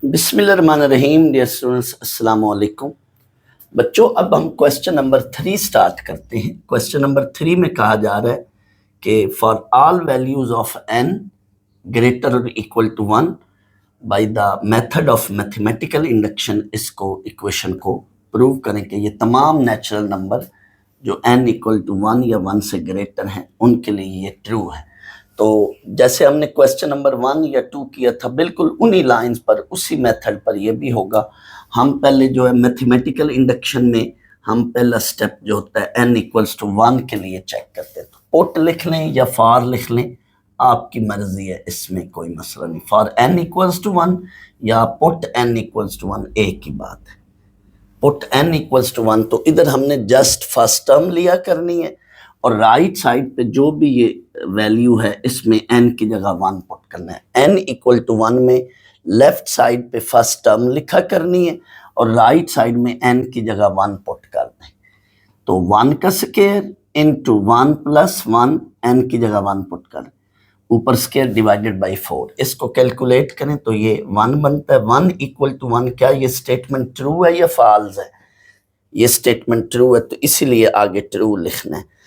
बिस्मिल्लाहिर्रहमानिर्रहीम। Dear students, अस्सलाम वालेकुम। बच्चों, अब हम क्वेश्चन नंबर 3 स्टार्ट करते हैं। क्वेश्चन नंबर 3 में कहा जा रहा है कि for all values of n greater और equal to 1 by the method of mathematical induction, इसको इक्वेशन को प्रूव करें कि ये तमाम नेचुरल नंबर जो n इक्वल टू 1 या 1 से ग्रेटर हैं उनके लिए ये ट्रू है। तो जैसे हमने क्वेश्चन नंबर 1 या 2 किया था, बिल्कुल उन्हीं लाइंस पर, उसी मेथड पर ये भी होगा। हम पहले जो है मैथमेटिकल इंडक्शन में हम पहला स्टेप जो होता है n इक्वल्स टू 1 के लिए चेक करते हैं। तो पुट लिख लें या फॉर लिख लें, आपकी मर्जी है, इसमें कोई मसला नहीं। फॉर n इक्वल्स टू 1 या पुट n इक्वल्स टू 1 एक ही बात है। पुट n इक्वल्स टू 1, तो इधर हमने जस्ट फर्स्ट टर्म लिया करनी है और राइट साइड पे जो भी ये वैल्यू है इसमें n की जगह 1 पुट करना है। n इक्वल टू 1 में लेफ्ट साइड पे फर्स्ट टर्म लिखा करनी है और राइट साइड में n की जगह 1 पुट करना है। तो 1 का स्क्वायर इंटू 1 प्लस 1, n की जगह 1 पुट कर, ऊपर स्क्वायर डिवाइडेड बाई 4, इसको कैलकुलेट करें तो ये 1 बनता है। 1 इक्वल टू 1, क्या ये स्टेटमेंट ट्रू है या फॉल्स है? ये स्टेटमेंट ट्रू है, तो इसीलिए आगे ट्रू लिखना है।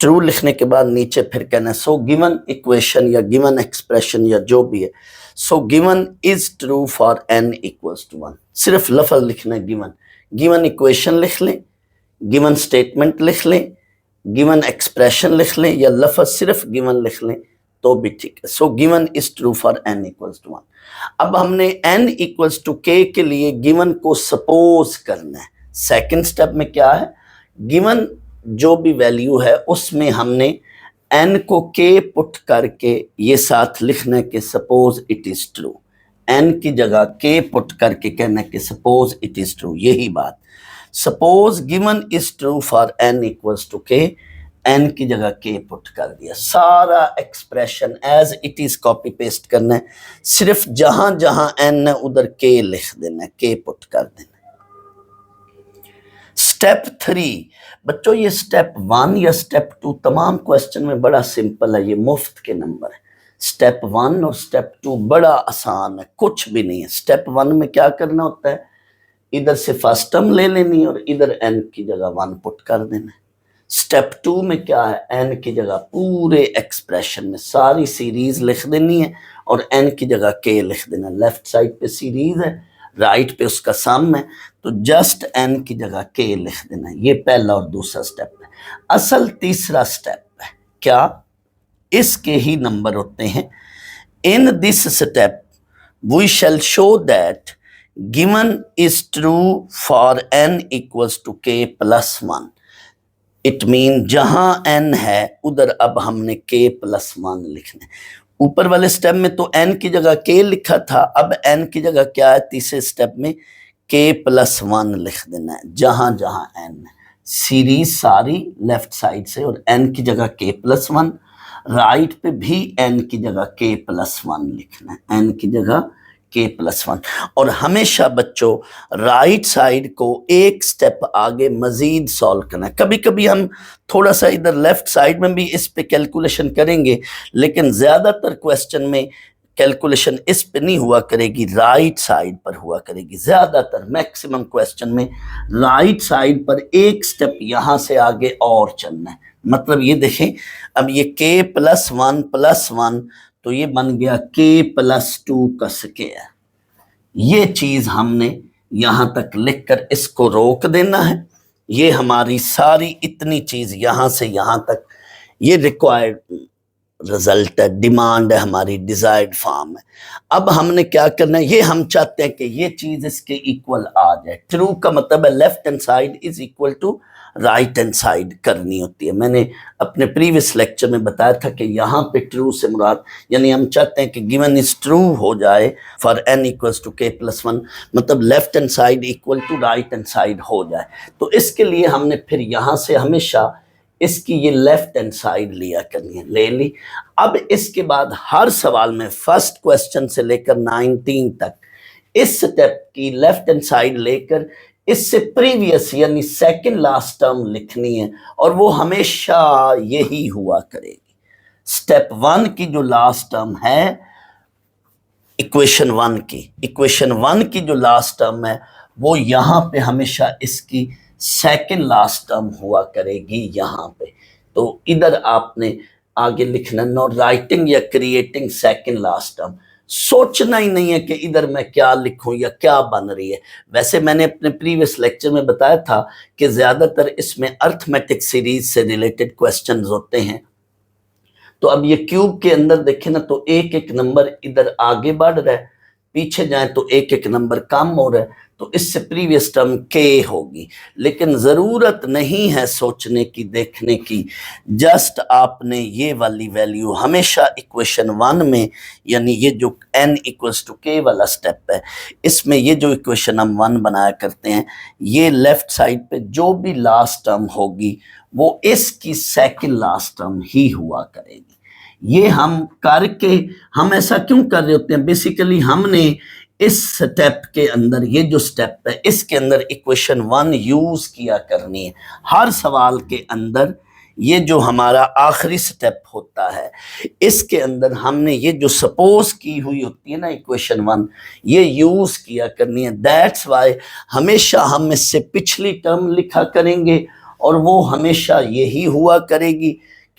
ट्रू लिखने के बाद नीचे फिर कहना है सो गिवन इक्वेशन या गिवन एक्सप्रेशन या जो भी है, so given is true for n equals to 1। सिर्फ लफ्ज लिखना है गिवन। गिवन इक्वेशन लिख लें, गिवन स्टेटमेंट लिख लें, गिवन एक्सप्रेशन लिख लें या लफ्ज सिर्फ गिवन लिख लें तो भी ठीक है। So given is true for n equals to 1। अब हमने n इक्वल्स टू k के लिए गिवन को सपोज करना है। सेकेंड स्टेप में क्या है, गिवन जो भी वैल्यू है उसमें हमने n को k पुट करके ये साथ लिखना है कि suppose it is true. n की जगह k पुट करके कहना है कि सपोज इट इज ट्रू। यही बात, suppose given is true for n equals to k, n की जगह k पुट कर दिया। सारा expression as it is copy paste करना है, सिर्फ जहां जहां n है उधर k लिख देना है, k पुट कर देना है। स्टेप 3 बच्चों, ये स्टेप 1 या स्टेप 2 तमाम क्वेश्चन में बड़ा सिंपल है, ये मुफ्त के नंबर है। स्टेप 1 और स्टेप 2 बड़ा आसान है, कुछ भी नहीं है। स्टेप 1 में क्या करना होता है, इधर से फर्स्ट टर्म ले लेनी और इधर n की जगह 1 पुट कर देना है। स्टेप 2 में क्या है, n की जगह पूरे एक्सप्रेशन में सारी सीरीज लिख देनी है और n की जगह k लिख देना। लेफ्ट साइड पे सीरीज है, राइट पे उसका सम है, तो जस्ट n की जगह k लिख देना है। ये पहला और दूसरा स्टेप है। असल तीसरा स्टेप है क्या, इसके ही नंबर होते हैं। In this step we shall show that given is true for n equals to k plus 1। It mean जहां n है उधर अब हमने k प्लस 1 लिखना है। ऊपर वाले स्टेप में तो n की जगह k लिखा था, अब n की जगह क्या है, तीसरे स्टेप में k प्लस 1 लिख देना है जहां जहां n है। सीरीज सारी लेफ्ट साइड से और n की जगह k प्लस 1, राइट पे भी n की जगह k प्लस 1 लिखना है, n की जगह k प्लस 1। और हमेशा बच्चों राइट साइड को एक स्टेप आगे मजीद सॉल्व करना है। कभी कभी हम थोड़ा सा इधर लेफ्ट साइड में भी इस पे कैलकुलेशन करेंगे, लेकिन ज्यादातर क्वेश्चन में कैलकुलेशन इस पे नहीं हुआ करेगी, राइट साइड पर हुआ करेगी। ज्यादातर मैक्सिमम क्वेश्चन में राइट साइड पर एक स्टेप यहां से आगे और चलना है। मतलब ये देखें, अब ये k प्लस 1 तो ये बन गया k प्लस 2 का स्क्वायर। ये चीज हमने यहां तक लिखकर इसको रोक देना है। ये हमारी सारी इतनी चीज यहां से यहां तक, ये रिक्वायर्ड रिजल्ट है, डिमांड है, हमारी डिजायर्ड फॉर्म है। अब हमने क्या करना है, ये हम चाहते हैं कि ये चीज इसके इक्वल आ जाए। ट्रू का मतलब है left hand side is equal to right hand side करनी होती है। मैंने अपने प्रीवियस लेक्चर में बताया था कि यहाँ पे ट्रू से मुराद, यानी हम चाहते हैं कि गिवन इज ट्रू हो जाए for n equals to k plus 1, मतलब left hand side equal to right hand side हो जाए। तो इसके लिए हमने फिर यहाँ से हमेशा इसकी ये लेफ्ट हैंड साइड लिया करनी है, ले ली। अब इसके बाद हर सवाल में फर्स्ट क्वेश्चन से लेकर 19 तक इस स्टेप की लेफ्ट हैंड साइड लेकर इससे प्रीवियस यानी सेकंड लास्ट टर्म लिखनी है और वो हमेशा यही हुआ करेगी। स्टेप 1 की जो लास्ट टर्म है इक्वेशन वन की जो लास्ट टर्म है वो यहाँ पे हमेशा इसकी सेकंड लास्ट टर्म हुआ करेगी यहाँ पे। तो इधर आपने आगे लिखना नो राइटिंग या क्रिएटिंग सेकंड लास्ट टर्म। सोचना ही नहीं है कि इधर मैं क्या लिखूं या क्या बन रही है। वैसे मैंने अपने प्रीवियस लेक्चर में बताया था कि ज्यादातर इसमें अर्थमेटिक सीरीज से रिलेटेड क्वेश्चंस होते हैं। तो अब ये क्यूब के अंदर देखें ना, तो एक एक नंबर इधर आगे बढ़ रहा है, पीछे जाए तो एक एक नंबर कम हो रहा है, तो इससे प्रीवियस टर्म के होगी। लेकिन जरूरत नहीं है सोचने की, देखने की, जस्ट आपने ये वाली वैल्यू हमेशा इक्वेशन वन में, यानी ये जो n इक्वल्स टू के वाला स्टेप है, इसमें ये जो इक्वेशन हम वन बनाया करते हैं, ये लेफ्ट साइड पे जो भी लास्ट टर्म होगी वो इसकी सेकंड लास्ट टर्म ही हुआ करेगी। ये हम करके, हम ऐसा क्यों कर रहे होते हैं, बेसिकली हमने इस स्टेप के अंदर, ये जो स्टेप है इसके अंदर इक्वेशन वन यूज किया करनी है हर सवाल के अंदर। ये जो हमारा आखिरी स्टेप होता है इसके अंदर हमने ये जो सपोज की हुई होती है ना इक्वेशन वन, ये यूज किया करनी है। दैट्स वाई हमेशा हम इससे पिछली टर्म लिखा करेंगे और वो हमेशा यही हुआ करेगी,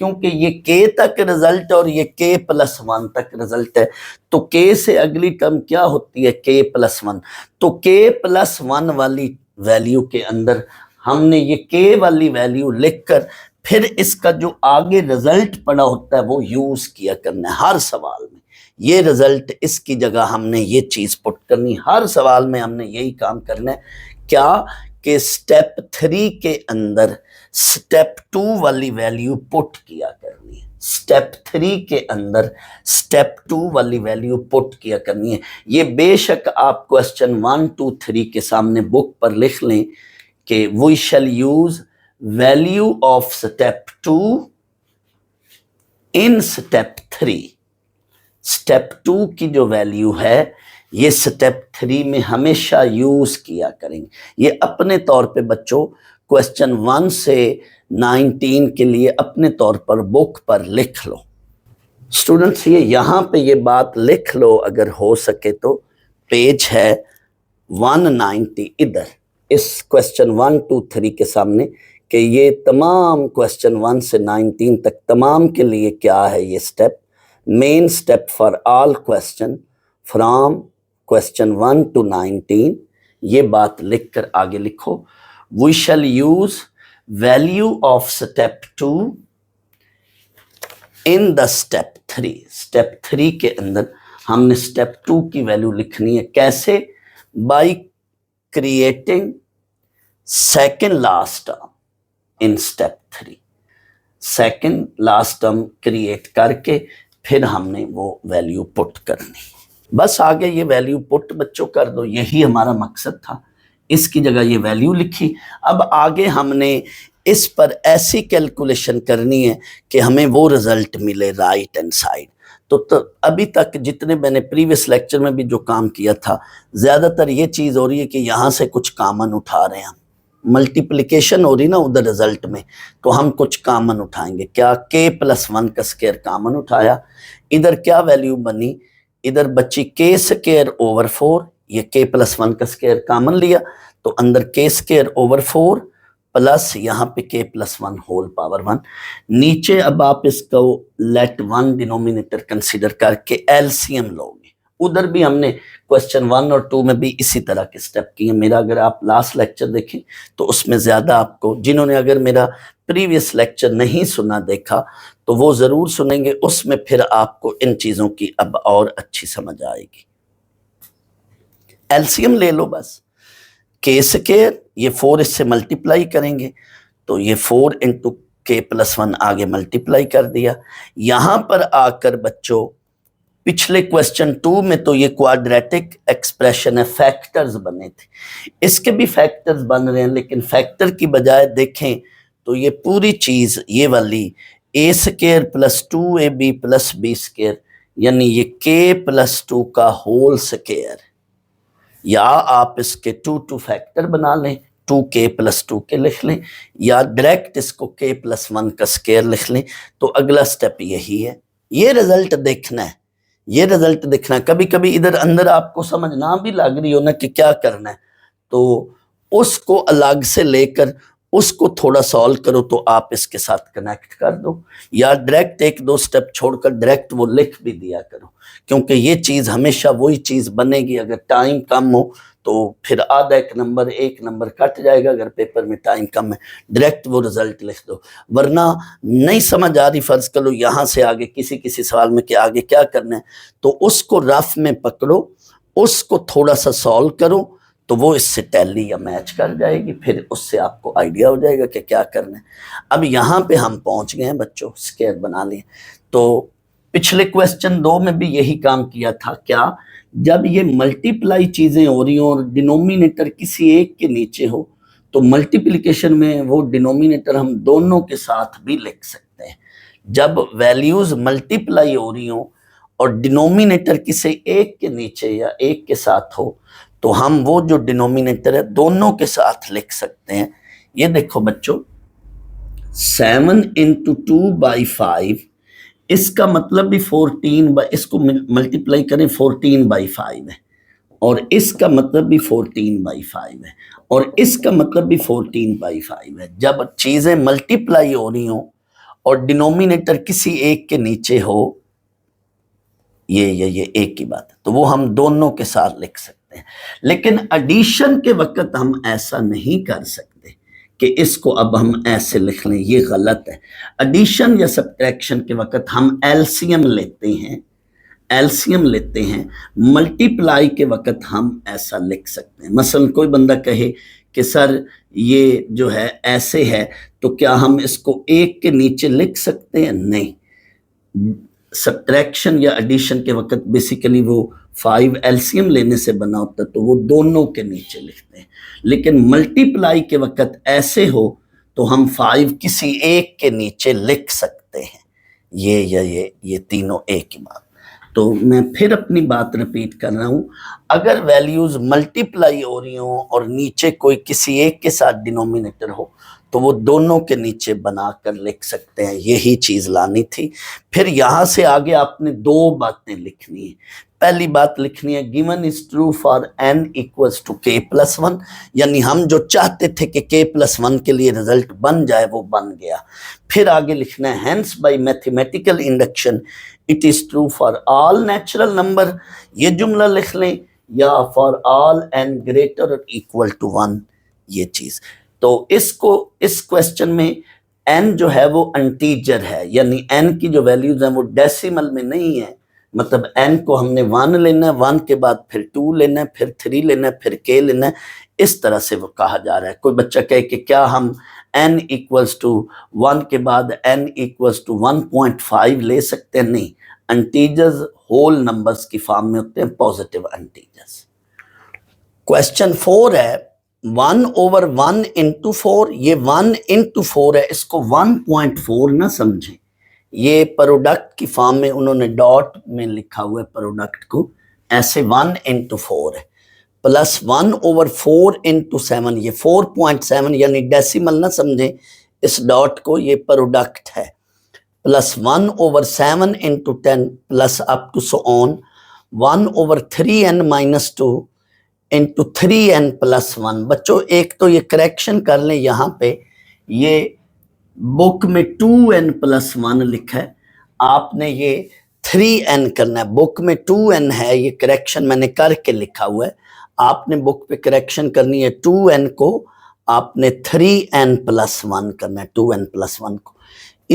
क्योंकि ये के तक रिजल्ट और ये के प्लस वन तक रिजल्ट है। तो के से अगली टर्म क्या होती है, के प्लस वन। तो के प्लस वन वाली वैल्यू के अंदर हमने ये के वाली वैल्यू लिखकर फिर इसका जो आगे रिजल्ट पड़ा होता है वो यूज किया करना है हर सवाल में। ये रिजल्ट, इसकी जगह हमने ये चीज पुट करनी, हर सवाल में हमने यही काम करना है। क्या कि स्टेप थ्री के अंदर स्टेप टू वाली वैल्यू पुट किया करनी है, स्टेप थ्री के अंदर स्टेप टू वाली वैल्यू पुट किया करनी है। ये बेशक आप क्वेश्चन 1 2 3 के सामने बुक पर लिख लें कि we shall use value of step two in step three. Step two की जो वैल्यू है ये स्टेप थ्री में हमेशा यूज किया करेंगे। ये अपने तौर पे बच्चों क्वेश्चन 1 से 19 के लिए अपने तौर पर बुक पर लिख लो। स्टूडेंट्स ये यहाँ पे ये बात लिख लो अगर हो सके तो। पेज है 190 इधर इस क्वेश्चन 1 2 3 के सामने, कि ये तमाम क्वेश्चन 1 से 19 तक तमाम के लिए क्या है ये step, main step for all question from question 1 to 19। ये बात लिखकर आगे लिखो, we shall use value of step two in the step three. Step three के अंदर हमने स्टेप टू की वैल्यू लिखनी है। कैसे? By creating second last term in step three. Second last term create करके फिर हमने वो वैल्यू पुट करनी। बस आगे ये वैल्यू पुट बच्चों कर दो, यही हमारा मकसद था। इसकी जगह ये वैल्यू लिखी। अब आगे हमने इस पर ऐसी कैलकुलेशन करनी है कि हमें वो रिजल्ट मिले राइट हैंड साइड। तो अभी तक जितने मैंने प्रीवियस लेक्चर में भी जो काम किया था, ज़्यादातर ये चीज़ हो रही है कि यहाँ से कुछ कॉमन उठा रहे हैं हम। मल्टीप्लिकेशन हो रही ना उधर रिजल्ट में, तो हम कुछ कॉमन उठाएंगे। क्या? के प्लस वन का स्क्वायर कॉमन उठाया। इधर क्या वैल्यू बनी? इधर बच्ची के स्क्वायर ओवर 4, ये के प्लस वन का स्क्वायर कॉमन लिया तो अंदर के स्क्वायर ओवर 4 प्लस यहाँ पे के प्लस वन होल पावर 1। नीचे अब आप इसको लेट वन डिनोमिनेटर कंसीडर करके एलसीएम लोगे। उधर भी हमने क्वेश्चन 1 और 2 में भी इसी तरह के स्टेप किए। मेरा अगर आप लास्ट लेक्चर देखें तो उसमें ज़्यादा आपको, जिन्होंने अगर मेरा प्रीवियस लेक्चर नहीं सुना देखा तो वो ज़रूर सुनेंगे, उसमें फिर आपको इन चीज़ों की अब और अच्छी समझ आएगी। एलसीएम ले लो बस। के स्क्वायर, ये 4 इससे मल्टीप्लाई करेंगे तो ये 4 इंटू के प्लस वन आगे मल्टीप्लाई कर दिया। यहाँ पर आकर बच्चों पिछले क्वेश्चन 2 में तो ये क्वाड्रेटिक एक्सप्रेशन है, फैक्टर्स बने थे, इसके भी फैक्टर्स बन रहे हैं, लेकिन फैक्टर की बजाय देखें तो ये पूरी चीज़ ये वाली a square plus 2ab plus b square, यानी ये के प्लस 2 का होल स्क्वायर, या आप इसके 2 फैक्टर बना लें, 2k प्लस 2 के लिख लें, या डायरेक्ट इसको k प्लस 1 का स्क्वायर लिख लें। तो अगला स्टेप यही है, ये रिजल्ट देखना है ये रिजल्ट दिखना। कभी कभी इधर अंदर आपको समझ ना भी लग रही हो ना कि क्या करना है, तो उसको अलग से लेकर उसको थोड़ा सॉल्व करो तो आप इसके साथ कनेक्ट कर दो, या डायरेक्ट एक दो स्टेप छोड़कर डायरेक्ट वो लिख भी दिया करो, क्योंकि ये चीज हमेशा वही चीज बनेगी। अगर टाइम कम हो तो फिर आधा एक नंबर कट जाएगा। अगर पेपर में टाइम कम है डायरेक्ट वो रिजल्ट लिख दो, वरना नहीं समझ आ रही, फर्ज कर लो यहाँ से आगे किसी किसी सवाल में कि आगे क्या करना है, तो उसको रफ में पकड़ो, उसको थोड़ा सा सॉल्व करो, तो वो इससे टैली या मैच कर जाएगी, फिर उससे आपको आइडिया हो जाएगा कि क्या करना है। अब यहाँ पे हम पहुंच गए हैं बच्चों, स्केयर बना लिए। तो पिछले क्वेश्चन 2 में भी यही काम किया था। क्या? जब ये मल्टीप्लाई चीजें हो रही हो और डिनोमिनेटर किसी एक के नीचे हो, तो मल्टीप्लिकेशन में वो डिनोमिनेटर हम दोनों के साथ भी लिख सकते हैं। जब वैल्यूज मल्टीप्लाई हो रही हो और डिनोमिनेटर किसी एक के नीचे या एक के साथ हो, तो हम वो जो डिनोमिनेटर है दोनों के साथ लिख सकते हैं। ये देखो बच्चों, 7 × 2/5, इसका मतलब भी 14 इसको मल्टीप्लाई करें 14/5 है, और इसका मतलब भी 14/5 है, और इसका मतलब भी 14/5 है। जब चीजें मल्टीप्लाई हो रही हो और डिनोमिनेटर किसी एक के नीचे हो, ये एक ही बात है, तो वो हम दोनों के साथ लिख सकते हैं। लेकिन एडिशन के वक्त हम ऐसा नहीं कर सकते कि इसको अब हम ऐसे लिख लें, ये गलत है। एडिशन या सब्ट्रैक्शन के वक्त हम एलसीएम लेते हैं, मल्टीप्लाई के वक्त हम ऐसा लिख सकते हैं। मसलन कोई बंदा कहे कि सर ये जो है ऐसे है, तो क्या हम इसको एक के नीचे लिख सकते हैं? नहीं। सब्ट्रैक्शन या एडिशन के वक्त बेसिकली वो 5 एलसीएम लेने से बना होता है, तो वो दोनों के नीचे लिखते हैं। लेकिन मल्टीप्लाई के वक्त ऐसे हो तो हम 5 किसी एक के नीचे लिख सकते हैं। ये तीनों एक ही बात। तो मैं फिर अपनी बात रिपीट कर रहा हूं, अगर वैल्यूज मल्टीप्लाई हो रही हो और नीचे कोई किसी एक के साथ डिनोमिनेटर हो, तो वो दोनों के नीचे बनाकर लिख सकते हैं। यही चीज लानी थी। फिर यहां से आगे आपने 2 बातें लिखनी है। पहली बात लिखनी है, given is true for n = k+1, यानी हम जो चाहते थे कि k+1 के लिए रिजल्ट बन जाए वो बन गया। फिर आगे लिखना है, hence by mathematical induction it is true for all natural number, ये जुमला लिख लें, या फॉर ऑल n > 1, ये चीज। तो इसको, इस क्वेश्चन में n जो है वो इंटीजर है, यानी n की जो वैल्यूज हैं वो डेसिमल में नहीं है। मतलब n को हमने 1 लेना है, 1 के बाद फिर 2 लेना है, फिर 3 लेना है, फिर k लेना है। इस तरह से वो कहा जा रहा है। कोई बच्चा कहे कि क्या हम n = 1 के बाद n = 1.5 ले सकते हैं? नहीं, इंटीजर्स होल नंबर्स की फॉर्म में होते हैं, पॉजिटिव इंटीजर्स। क्वेश्चन 4 है, 1/1 × 4, ये 1 × 4 है, इसको 1.4 ना समझें। ये प्रोडक्ट की फॉर्म में उन्होंने डॉट में लिखा हुआ है, प्रोडक्ट को ऐसे 1 × 4 है, प्लस 1/4 × 7, ये 4.7, यानी डेसिमल ना समझें इस डॉट को, ये प्रोडक्ट है, plus 1/7 × 10 plus up to so on 1/3n - 2 × 3n + 1। बच्चों एक तो ये करेक्शन कर लें, यहाँ पे ये बुक में 2n + 1 लिखा है, आपने ये 3n करना है। बुक में 2n है, ये करेक्शन मैंने करके लिखा हुआ है, आपने बुक पे करेक्शन करनी है। 2n को आपने 3n + 1 करना है, 2n + 1 को =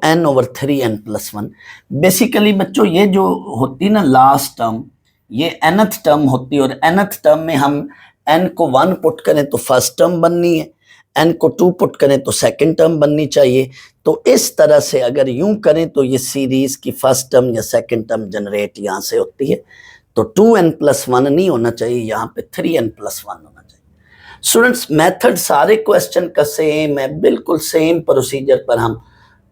n/3n + 1। बेसिकली बच्चों ये जो होती ना लास्ट टर्म, ये nth टर्म होती है, और nth टर्म में हम n को 1 पुट करें तो फर्स्ट टर्म बननी है, n को 2 पुट करें तो सेकंड टर्म बननी चाहिए। तो इस तरह से अगर यूं करें तो ये सीरीज की फर्स्ट टर्म या सेकंड टर्म जनरेट यहाँ से होती है। तो 2n + 1 नहीं होना चाहिए, यहाँ पे 3n + 1 होना चाहिए। स्टूडेंट्स मेथड सारे क्वेश्चन का सेम है, बिल्कुल सेम प्रोसीजर पर हम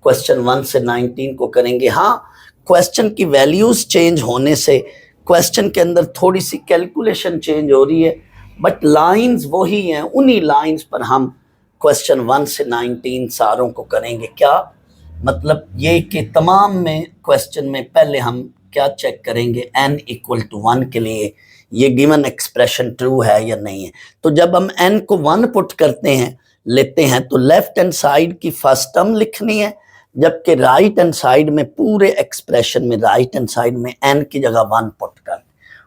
क्वेश्चन 1 से 19 को करेंगे। हाँ, क्वेश्चन की वैल्यूज चेंज होने से क्वेश्चन के अंदर थोड़ी सी कैलकुलेशन चेंज हो रही है, बट लाइंस वही हैं। उन्हीं लाइंस पर हम क्वेश्चन 1 से 19 सारों को करेंगे। क्या मतलब? ये कि तमाम में क्वेश्चन में पहले हम क्या चेक करेंगे, n इक्वल टू 1 के लिए ये गिवन एक्सप्रेशन ट्रू है या नहीं है। तो जब हम n को 1 पुट करते हैं लेते हैं तो लेफ्ट हैंड साइड की फर्स्ट टर्म लिखनी है, जबकि राइट हैंड साइड में पूरे एक्सप्रेशन में राइट हैंड साइड में n की जगह 1 पुट कर,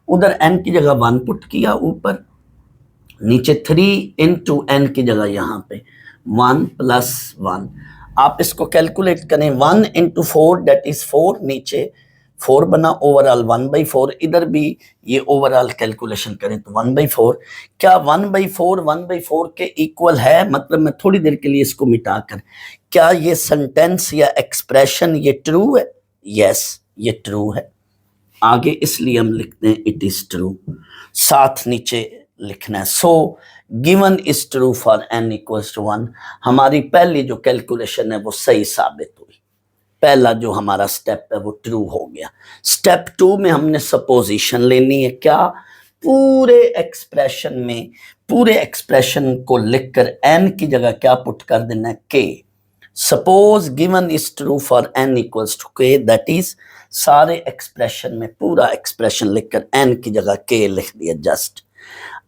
उधर n की जगह 1 पुट किया, ऊपर नीचे 3 इंटू n की जगह यहाँ पे 1 प्लस 1। आप इसको कैलकुलेट करें, 1 इंटू 4 डेट इज 4, नीचे 4 बना, ओवरऑल 1/4, इधर भी ये ओवरऑल कैलकुलेशन करें तो 1/4। क्या 1/4 1/4 के इक्वल है? मतलब मैं थोड़ी देर के लिए इसको मिटाकर, क्या ये सेंटेंस या एक्सप्रेशन ये ट्रू है? यस, ये ट्रू है। आगे इसलिए हम लिखते हैं इट इज ट्रू, साथ नीचे लिखना है। So given is true for n equals to 1। हमारी पहली जो कैलकुलेशन है वो सही साबित हुई, पहला जो हमारा स्टेप है वो ट्रू हो गया। स्टेप 2 में हमने सपोजिशन लेनी है। क्या? पूरे एक्सप्रेशन को लिखकर n की जगह क्या पुट कर देना है, k। Suppose given is true for n equals to k, that is सारे एक्सप्रेशन में पूरा एक्सप्रेशन लिखकर n की जगह k लिख दिया जस्ट।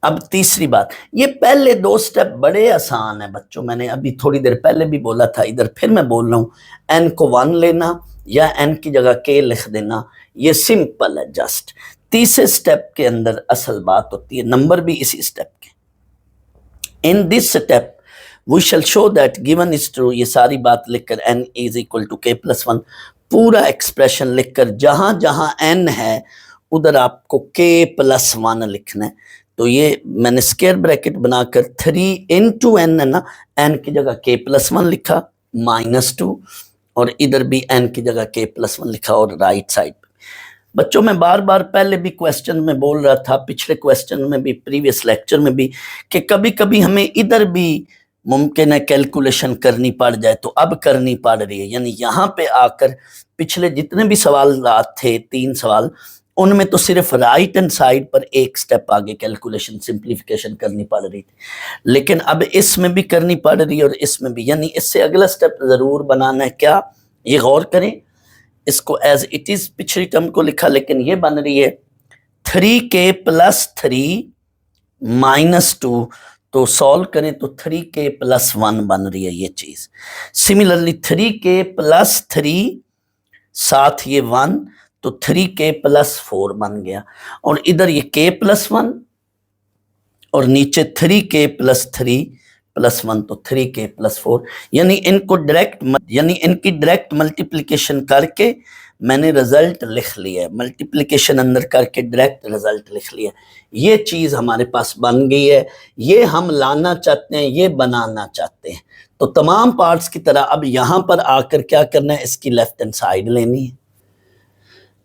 अब तीसरी बात, ये पहले 2 स्टेप बड़े आसान है बच्चों, मैंने अभी थोड़ी देर पहले भी बोला था, इधर फिर मैं बोल रहा हूँ, n को 1 लेना या n की जगह k लिख देना, ये सिंपल है जस्ट। तीसरे स्टेप के अंदर असल बात होती है, नंबर भी इसी स्टेप के। In this step we shall show that given is true, ये सारी बात लिखकर n is equal to k plus 1, पूरा एक्सप्रेशन लिखकर जहां जहां n है उधर आपको k प्लस 1 लिखना है। तो ये मैंने स्क्वायर ब्रैकेट बनाकर 3 इंटू n है ना, n की जगह k प्लस 1 लिखा -2, और इधर भी n की जगह k प्लस 1 लिखा, और राइट साइड पे। बच्चों मैं बार बार पहले भी क्वेश्चन में बोल रहा था, पिछले क्वेश्चन में भी, प्रीवियस लेक्चर में भी, कि कभी कभी हमें इधर भी मुमकिन है कैलकुलेशन करनी पड़ जाए, तो अब करनी पड़ रही है। यानी यहाँ पे आकर पिछले जितने भी सवाल थे 3 सवाल, उनमें तो सिर्फ राइट हैंड साइड पर एक स्टेप आगे कैलकुलेशन सिंप्लीफिकेशन करनी पड़ रही थी, लेकिन अब इसमें भी करनी पड़ रही है और इसमें भी। यानी इससे अगला स्टेप जरूर बनाना है। क्या? ये गौर करें, इसको एज इट इज पिछली टर्म को लिखा, लेकिन ये बन रही है 3k प्लस 3 -2, तो सॉल्व करें तो 3k प्लस 1 बन रही है ये चीज। सिमिलरली 3k प्लस 3 साथ ये 1, तो 3k प्लस 4 बन गया, और इधर ये k प्लस 1 और नीचे 3k प्लस 3 प्लस 1, तो 3k प्लस 4। यानी इनकी डायरेक्ट मल्टीप्लिकेशन करके मैंने रिजल्ट लिख लिया है, मल्टीप्लिकेशन अंदर करके डायरेक्ट रिजल्ट लिख लिया। ये चीज हमारे पास बन गई है, ये हम लाना चाहते हैं, ये बनाना चाहते हैं। तो तमाम पार्ट्स की तरह अब यहां पर आकर क्या करना है, इसकी लेफ्ट हैंड साइड लेनी है।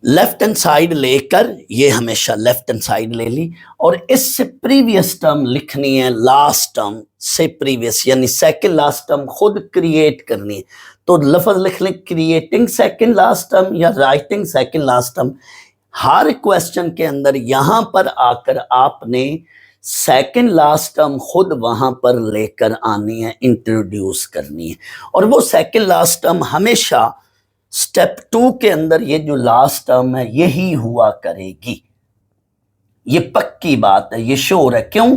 लेफ्ट हैंड साइड लेकर, ये हमेशा लेफ्ट हैंड साइड ले ली, और इससे प्रीवियस टर्म लिखनी है, लास्ट टर्म से प्रीवियस, यानी सेकंड लास्ट टर्म खुद क्रिएट करनी है। तो लफ्ज लिख लें क्रिएटिंग सेकंड लास्ट टर्म या राइटिंग सेकंड लास्ट टर्म। हर क्वेश्चन के अंदर यहां पर आकर आपने सेकंड लास्ट टर्म खुद वहां पर लेकर आनी है, इंट्रोड्यूस करनी है, और वो सेकंड लास्ट टर्म हमेशा स्टेप 2 के अंदर ये जो लास्ट टर्म है यही हुआ करेगी। ये पक्की बात है, ये श्योर है। क्यों?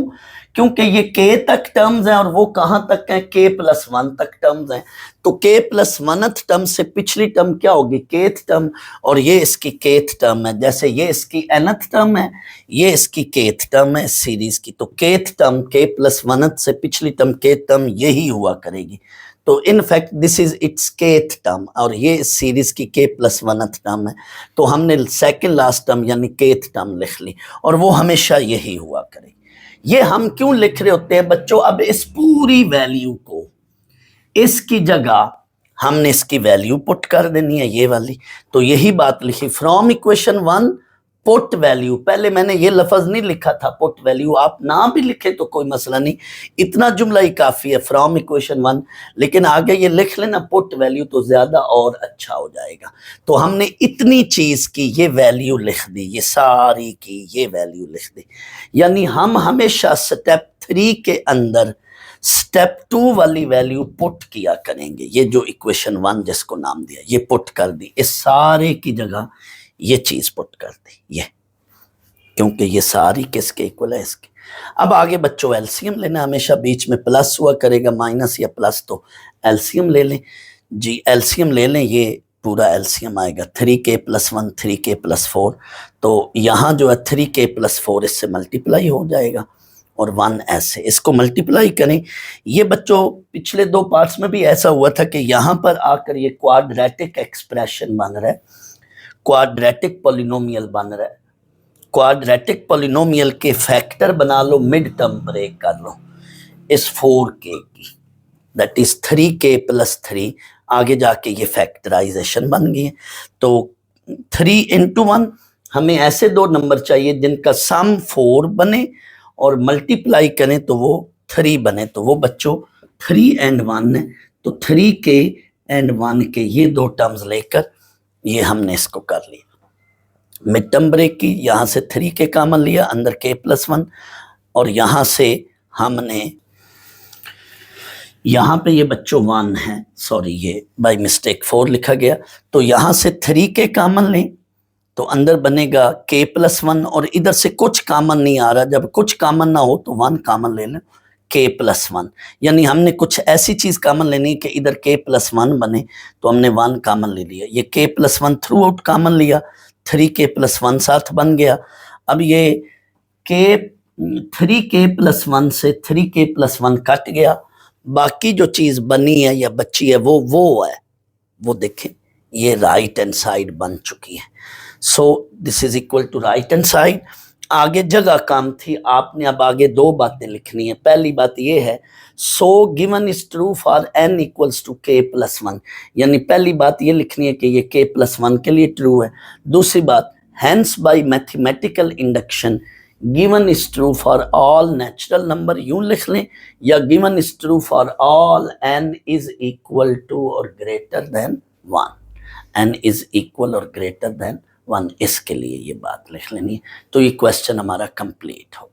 क्योंकि ये k तक टर्म्स हैं, और वो कहां तक हैं, k प्लस 1 तक टर्म्स हैं। तो k प्लस 1th टर्म से पिछली टर्म क्या होगी, kth टर्म, और ये इसकी kth टर्म है। जैसे ये इसकी nth टर्म है, ये इसकी kth टर्म है सीरीज की, तो kth term k plus 1th से पिछली टर्म kth टर्म यही हुआ करेगी। तो in fact this is it's kth term, और ये सीरीज की k प्लस 1th टर्म है। तो हमने सेकंड लास्ट टर्म यानी kth टर्म लिख ली, और वो हमेशा यही हुआ करेगी। ये हम क्यों लिख रहे होते हैं बच्चों? अब इस पूरी वैल्यू को इसकी जगह हमने इसकी वैल्यू पुट कर देनी है, ये वाली। तो यही बात लिखी, फ्रॉम इक्वेशन 1 पुट वैल्यू। पहले मैंने ये लफ्ज नहीं लिखा था पुट वैल्यू, आप ना भी लिखे तो कोई मसला नहीं, इतना जुमला ही काफी है, फ्रॉम इक्वेशन 1। लेकिन आगे ये लिख लेना पुट वैल्यू, तो ज्यादा और अच्छा हो जाएगा। तो हमने इतनी चीज की ये वैल्यू लिख दी, ये सारी की ये वैल्यू लिख दी। यानी हम हमेशा स्टेप 3 के अंदर स्टेप 2 वाली वैल्यू पुट किया करेंगे। ये जो इक्वेशन 1 जिसको नाम दिया, ये पुट कर दी, इस सारे की जगह ये चीज पुट कर दी, ये क्योंकि ये सारी किसके इक्वल है, इसके। अब आगे बच्चों एलसीएम लेना, हमेशा बीच में प्लस हुआ करेगा, माइनस या प्लस, तो एलसीएम ले लें जी, एलसीएम ले लें, ये पूरा एलसीएम आएगा 3k+1 3k+4, तो यहाँ जो है 3k+4 इससे मल्टीप्लाई हो जाएगा और 1 ऐसे, इसको मल्टीप्लाई करें। ये बच्चों पिछले 2 पार्ट्स में भी ऐसा हुआ था कि यहाँ पर आकर ये क्वाड्रेटिक एक्सप्रेशन बन रहा है, क्वाड्रेटिक पॉलिनोमियल बन रहा है। क्वाड्रेटिक पॉलिनोमियल के फैक्टर बना लो, मिड टर्म ब्रेक कर लो इस 4k की, दैट इज 3k+3, आगे जाके ये फैक्टराइजेशन बन गई है। तो 3 × 1 हमें ऐसे 2 नंबर चाहिए जिनका सम 4 बने और मल्टीप्लाई करें तो वो 3 बने, तो वो बच्चों 3 and 1 है। तो 3k and 1k ये 2 टर्म्स लेकर ये हमने इसको कर लिया, मिड टर्म ब्रेक की, यहाँ से 3k कॉमन लिया, अंदर k+1, और यहाँ से हमने यहाँ पे ये बच्चों 1 है, सॉरी ये बाय मिस्टेक 4 लिखा गया, तो यहाँ से 3k कॉमन लें तो अंदर बनेगा k+1, और इधर से कुछ कॉमन नहीं आ रहा, जब कुछ कॉमन ना हो तो 1 कॉमन ले लें, k+1, यानी हमने कुछ ऐसी चीज कॉमन लेनी कि इधर k+1 बने, तो हमने 1 कॉमन ले लिया, ये k+1 थ्रू आउट कॉमन लिया, 3k+1 साथ बन गया। अब ये 3k+1 से 3k+1 कट गया, बाकी जो चीज बनी है या बची है वो है, वो देखें ये राइट हैंड साइड बन चुकी है। So this is equal to right hand side. आगे जगह काम थी, आपने अब आगे 2 बातें लिखनी है। पहली बात ये है, so given is true for n = k+1, यानी पहली बात ये लिखनी है कि ये k+1 के लिए ट्रू है। दूसरी बात, hence by mathematical induction given is true for all natural number, यूं लिख लें, या given is true for all n is equal to और greater than 1, n is equal और ग्रेटर देन 1, इसके लिए ये बात लिख लेनी है। तो ये क्वेश्चन हमारा कंप्लीट हो गया।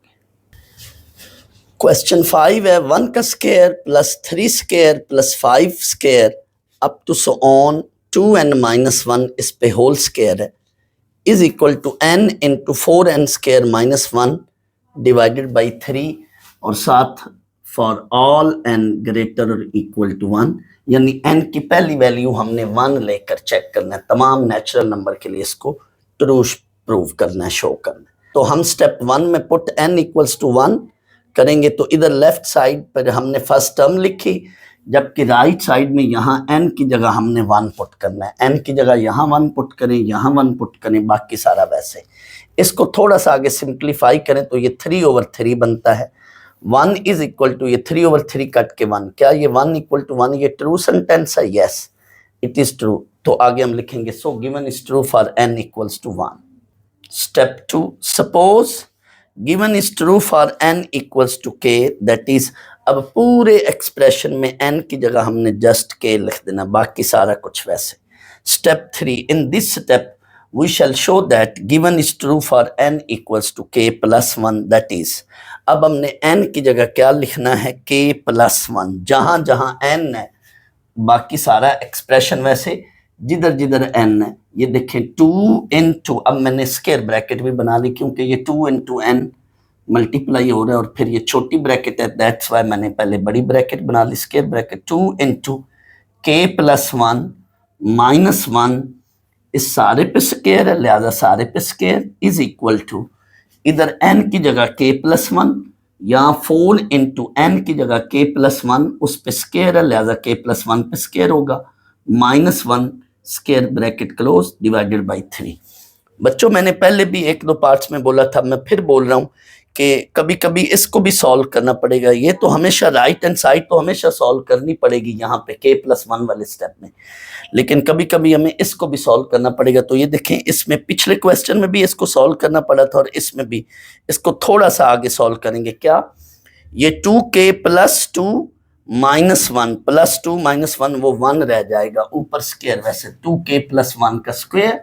क्वेश्चन 5 है, 1 का square plus 3 square plus 5 square up to so on 2n - 1 इस पे होल स्क्वायर है, is equal to n × 4n square -1 divided by 3, और साथ फॉर ऑल n ग्रेटर और इक्वल टू 1, यानी n की पहली वैल्यू हमने 1 लेकर चेक करना है, तमाम नेचुरल नंबर के लिए इसको ट्रू प्रूव करना है, शो करना है। तो हम स्टेप 1 में पुट n = 1 करेंगे, तो इधर लेफ्ट साइड पर हमने फर्स्ट टर्म लिखी, जबकि राइट साइड में यहाँ n की जगह हमने 1 पुट करना है, n की जगह यहाँ 1 पुट करें, यहाँ 1 पुट करें, बाकी सारा वैसे। इसको थोड़ा सा आगे सिंप्लीफाई करें तो ये 3/3 बनता है। 1 इज इक्वल टू, ये 3/3 कट के 1, क्या ये 1 = 1 ये ट्रू सेंटेंस है? Yes it is true. तो आगे हम लिखेंगे, सो given is true for n = 1। Step 2, suppose given is true for n = k, that is, अब पूरे एक्सप्रेशन में n की जगह हमने जस्ट k लिख देना, बाकी सारा कुछ वैसे। Step 3, in this step we shall show that given is true for n = k+1, that is, अब हमने n की जगह क्या लिखना है, k+1, जहां जहां n है बाकी सारा एक्सप्रेशन वैसे, जिधर जिधर n है। ये देखें 2 × अब मैंने स्क्वायर ब्रैकेट भी बना ली क्योंकि ये 2 × n मल्टीप्लाई हो रहा है, और फिर ये छोटी ब्रैकेट है, दैट्स वाई मैंने पहले बड़ी ब्रैकेट बना ली, स्क्वायर ब्रैकेट 2 × k+1 - 1, इस सारे पे स्क्वायर है, लिहाजा सारे पे स्क्वायर, इज इक्वल टू, इधर n की जगह k+1, यहाँ 4 × n की जगह k+1, उस पे स्क्वायर है, लिहाजा k+1 पे स्क्वायर होगा, -1 square bracket close divided by 3। बच्चों मैंने पहले भी 1-2 पार्ट्स में बोला था, मैं फिर बोल रहा हूँ कि कभी कभी इसको भी सॉल्व करना पड़ेगा। ये तो हमेशा राइट हैंड साइड तो हमेशा सॉल्व करनी पड़ेगी यहाँ पे k+1 वाले स्टेप में, लेकिन कभी कभी हमें इसको भी सॉल्व करना पड़ेगा। तो ये देखें, इसमें पिछले क्वेश्चन में भी इसको सॉल्व करना पड़ा था और इसमें भी इसको थोड़ा सा आगे सॉल्व करेंगे। क्या, ये 2k + 2 - 1 + 2 - 1 वो 1 रह जाएगा, ऊपर स्क्वायर, वैसे 2k + 1 का स्क्वायर,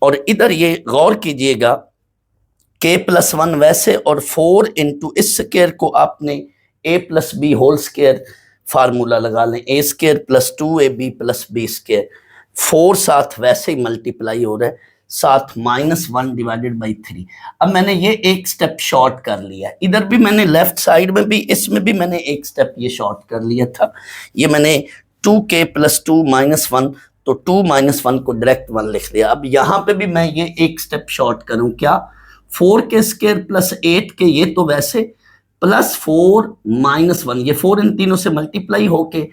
और इधर ये गौर कीजिएगा k+1 वैसे, और 4 × इस स्क्वायर को आपने a + b whole square formula लगा लें, a² + 2ab + b², 4 साथ वैसे ही मल्टीप्लाई हो रहा है, साथ -1 डिवाइडेड बाई 3। अब मैंने ये एक स्टेप शॉर्ट कर लिया, इधर भी मैंने लेफ्ट साइड में भी, इसमें भी मैंने एक स्टेप ये शॉर्ट कर लिया था। ये मैंने 2k + 2 - 1, तो 2 - 1 को डायरेक्ट 1 लिख दिया। अब यहाँ पे भी मैं ये एक स्टेप शॉर्ट करूं, क्या, 4k² + 8k, ये तो वैसे +4 - 1, ये 4 इन तीनों से मल्टीप्लाई होके,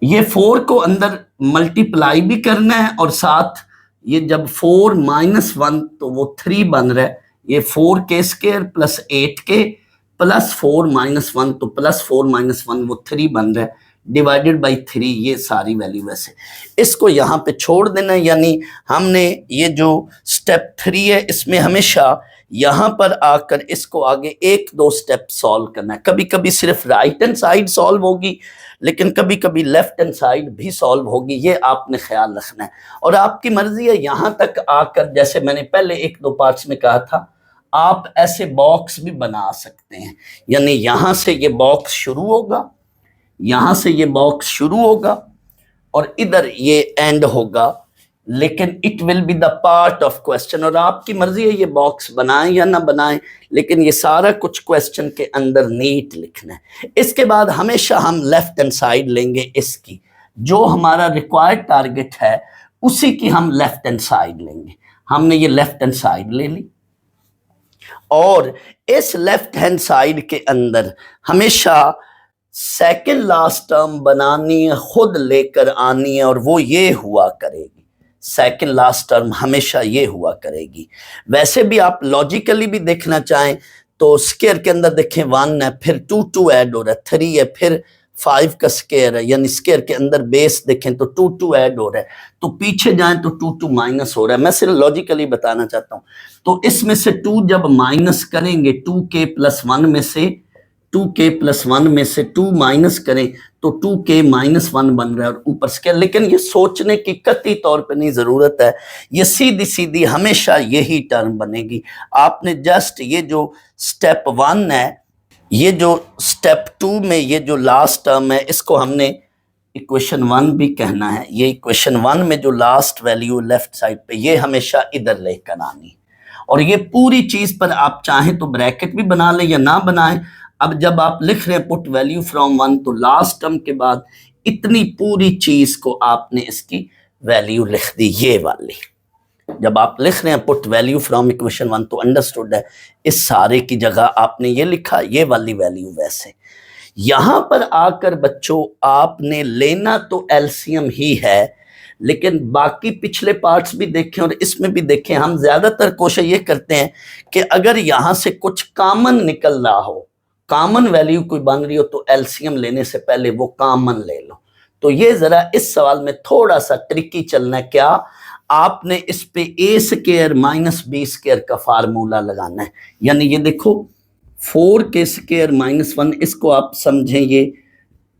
ये 4 को अंदर मल्टीप्लाई भी करना है और साथ ये जब 4 - 1 तो वो 3 बन रहा है। ये 4k² + 8k + 4 - 1, तो +4 - 1 वो 3 बन रहा है, डिवाइडेड बाई 3, ये सारी वैल्यू वैसे। इसको यहाँ पे छोड़ देना, यानी हमने ये जो स्टेप 3 है इसमें हमेशा यहाँ पर आकर इसको आगे 1-2 स्टेप सॉल्व करना है। कभी कभी सिर्फ राइट हैंड साइड सॉल्व होगी, लेकिन कभी कभी लेफ्ट हैंड साइड भी सॉल्व होगी, ये आपने ख्याल रखना है। और आपकी मर्जी है यहाँ तक आकर, जैसे मैंने पहले 1-2 पार्ट्स में कहा था, आप ऐसे बॉक्स भी बना सकते हैं। यानी यहाँ से ये बॉक्स शुरू होगा, यहाँ से ये बॉक्स शुरू होगा और इधर ये एंड होगा, लेकिन it will be the part of question. और आपकी मर्जी है ये बॉक्स बनाएं या ना बनाएं, लेकिन ये सारा कुछ क्वेश्चन के अंदर नीट लिखना है। इसके बाद हमेशा हम लेफ्ट हैंड साइड लेंगे, इसकी जो हमारा रिक्वायर्ड टारगेट है उसी की हम लेफ्ट हैंड साइड लेंगे। हमने ये लेफ्ट हैंड साइड ले ली और इस लेफ्ट हैंड साइड के अंदर हमेशा सेकेंड लास्ट टर्म बनानी है, खुद लेकर आनी है, और वो ये हुआ करेगी, सेकेंड लास्ट टर्म हमेशा ये हुआ करेगी। वैसे भी आप लॉजिकली भी देखना चाहें तो स्क्वायर के अंदर देखें 1 है, फिर 2 ऐड हो रहा है, 3 है, फिर 5 का स्क्वायर है, यानी स्क्वायर के अंदर बेस देखें तो 2 ऐड हो रहा है, तो पीछे जाएं तो 2 माइनस हो रहा है। मैं सिर्फ लॉजिकली बताना चाहता हूं। तो इसमें से 2 जब माइनस करेंगे, 2k + 1 में से 2k + 1 में से 2 माइनस करें तो 2k - 1 बन रहा है और ऊपर स्क्वायर। लेकिन ये सोचने की कतई तौर पे नहीं जरूरत है, ये सीधी सीधी हमेशा यही टर्म बनेगी। आपने जस्ट ये जो स्टेप 1 है, ये जो स्टेप 2 में ये जो लास्ट टर्म है, इसको हमने इक्वेशन 1 भी कहना है। ये इक्वेशन 1 में जो लास्ट वैल्यू लेफ्ट साइड पे, ये हमेशा इधर लेकर आनी। और ये पूरी चीज पर आप चाहें तो ब्रैकेट भी बना लें या ना बनाएं। अब जब आप लिख रहे हैं पुट वैल्यू फ्रॉम 1, तो लास्ट टर्म के बाद इतनी पूरी चीज को आपने इसकी वैल्यू लिख दी, ये वाली। जब आप लिख रहे हैं पुट वैल्यू फ्रॉम इक्वेशन 1, तो अंडरस्टूड है, इस सारे की जगह आपने ये लिखा, ये वाली वैल्यू वैसे। यहां पर आकर बच्चों आपने लेना तो एलसीएम ही है, लेकिन बाकी पिछले पार्ट्स भी देखें और इसमें भी देखें। हम ज्यादातर कोशिश ये करते हैं कि अगर यहां से कुछ कॉमन निकल रहा हो, कॉमन वैल्यू कोई बन रही हो, तो एलसीएम लेने से पहले वो कॉमन ले लो। तो ये जरा इस सवाल में थोड़ा सा ट्रिकी चलना है। क्या, आपने इस पे a² - b² का फार्मूला लगाना है। यानी ये देखो 4k² - 1, इसको आप समझें ये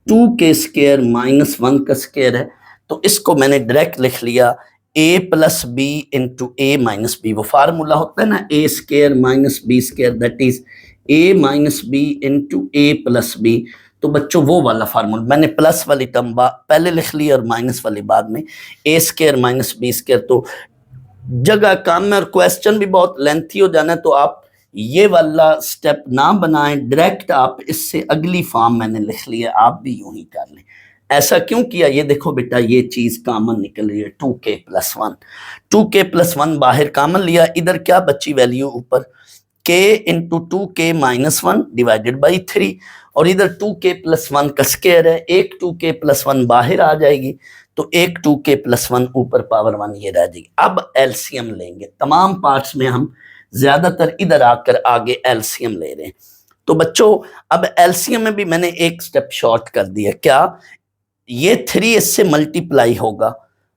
2k² - 1 का स्क्वायर है, तो इसको मैंने डायरेक्ट लिख लिया a + b × a - b। वो फार्मूला होता है ना, a² - b², that is a - b × a + b। तो बच्चों वो वाला फार्मूला, मैंने प्लस वाली टर्म पहले लिख ली और माइनस वाली बाद में, a² - b²। तो जगह कम है और क्वेश्चन भी बहुत लेंथी हो जाना है, तो आप ये वाला स्टेप ना बनाएं, डायरेक्ट आप इससे अगली फॉर्म मैंने लिख ली है, आप भी यूं ही कर लें। ऐसा क्यों किया, ये देखो बेटा, ये चीज कॉमन निकल रही है, 2k + 1। 2k + 1 बाहर कॉमन लिया, इधर क्या बची वैल्यू, ऊपर k × 2k - 1 डिवाइडेड बाई 3, और इधर 2k + 1 का स्क्वायर है, एक 2k + 1 बाहर आ जाएगी, तो एक 2k + 1 ऊपर पावर 1 ये रह जाएगी। अब एलसीएम लेंगे, तमाम पार्ट्स में हम ज्यादातर इधर आकर आगे एलसीएम ले रहे हैं। तो बच्चों अब एलसीएम में भी मैंने एक स्टेप शॉर्ट कर दिया। क्या, ये 3 इससे मल्टीप्लाई होगा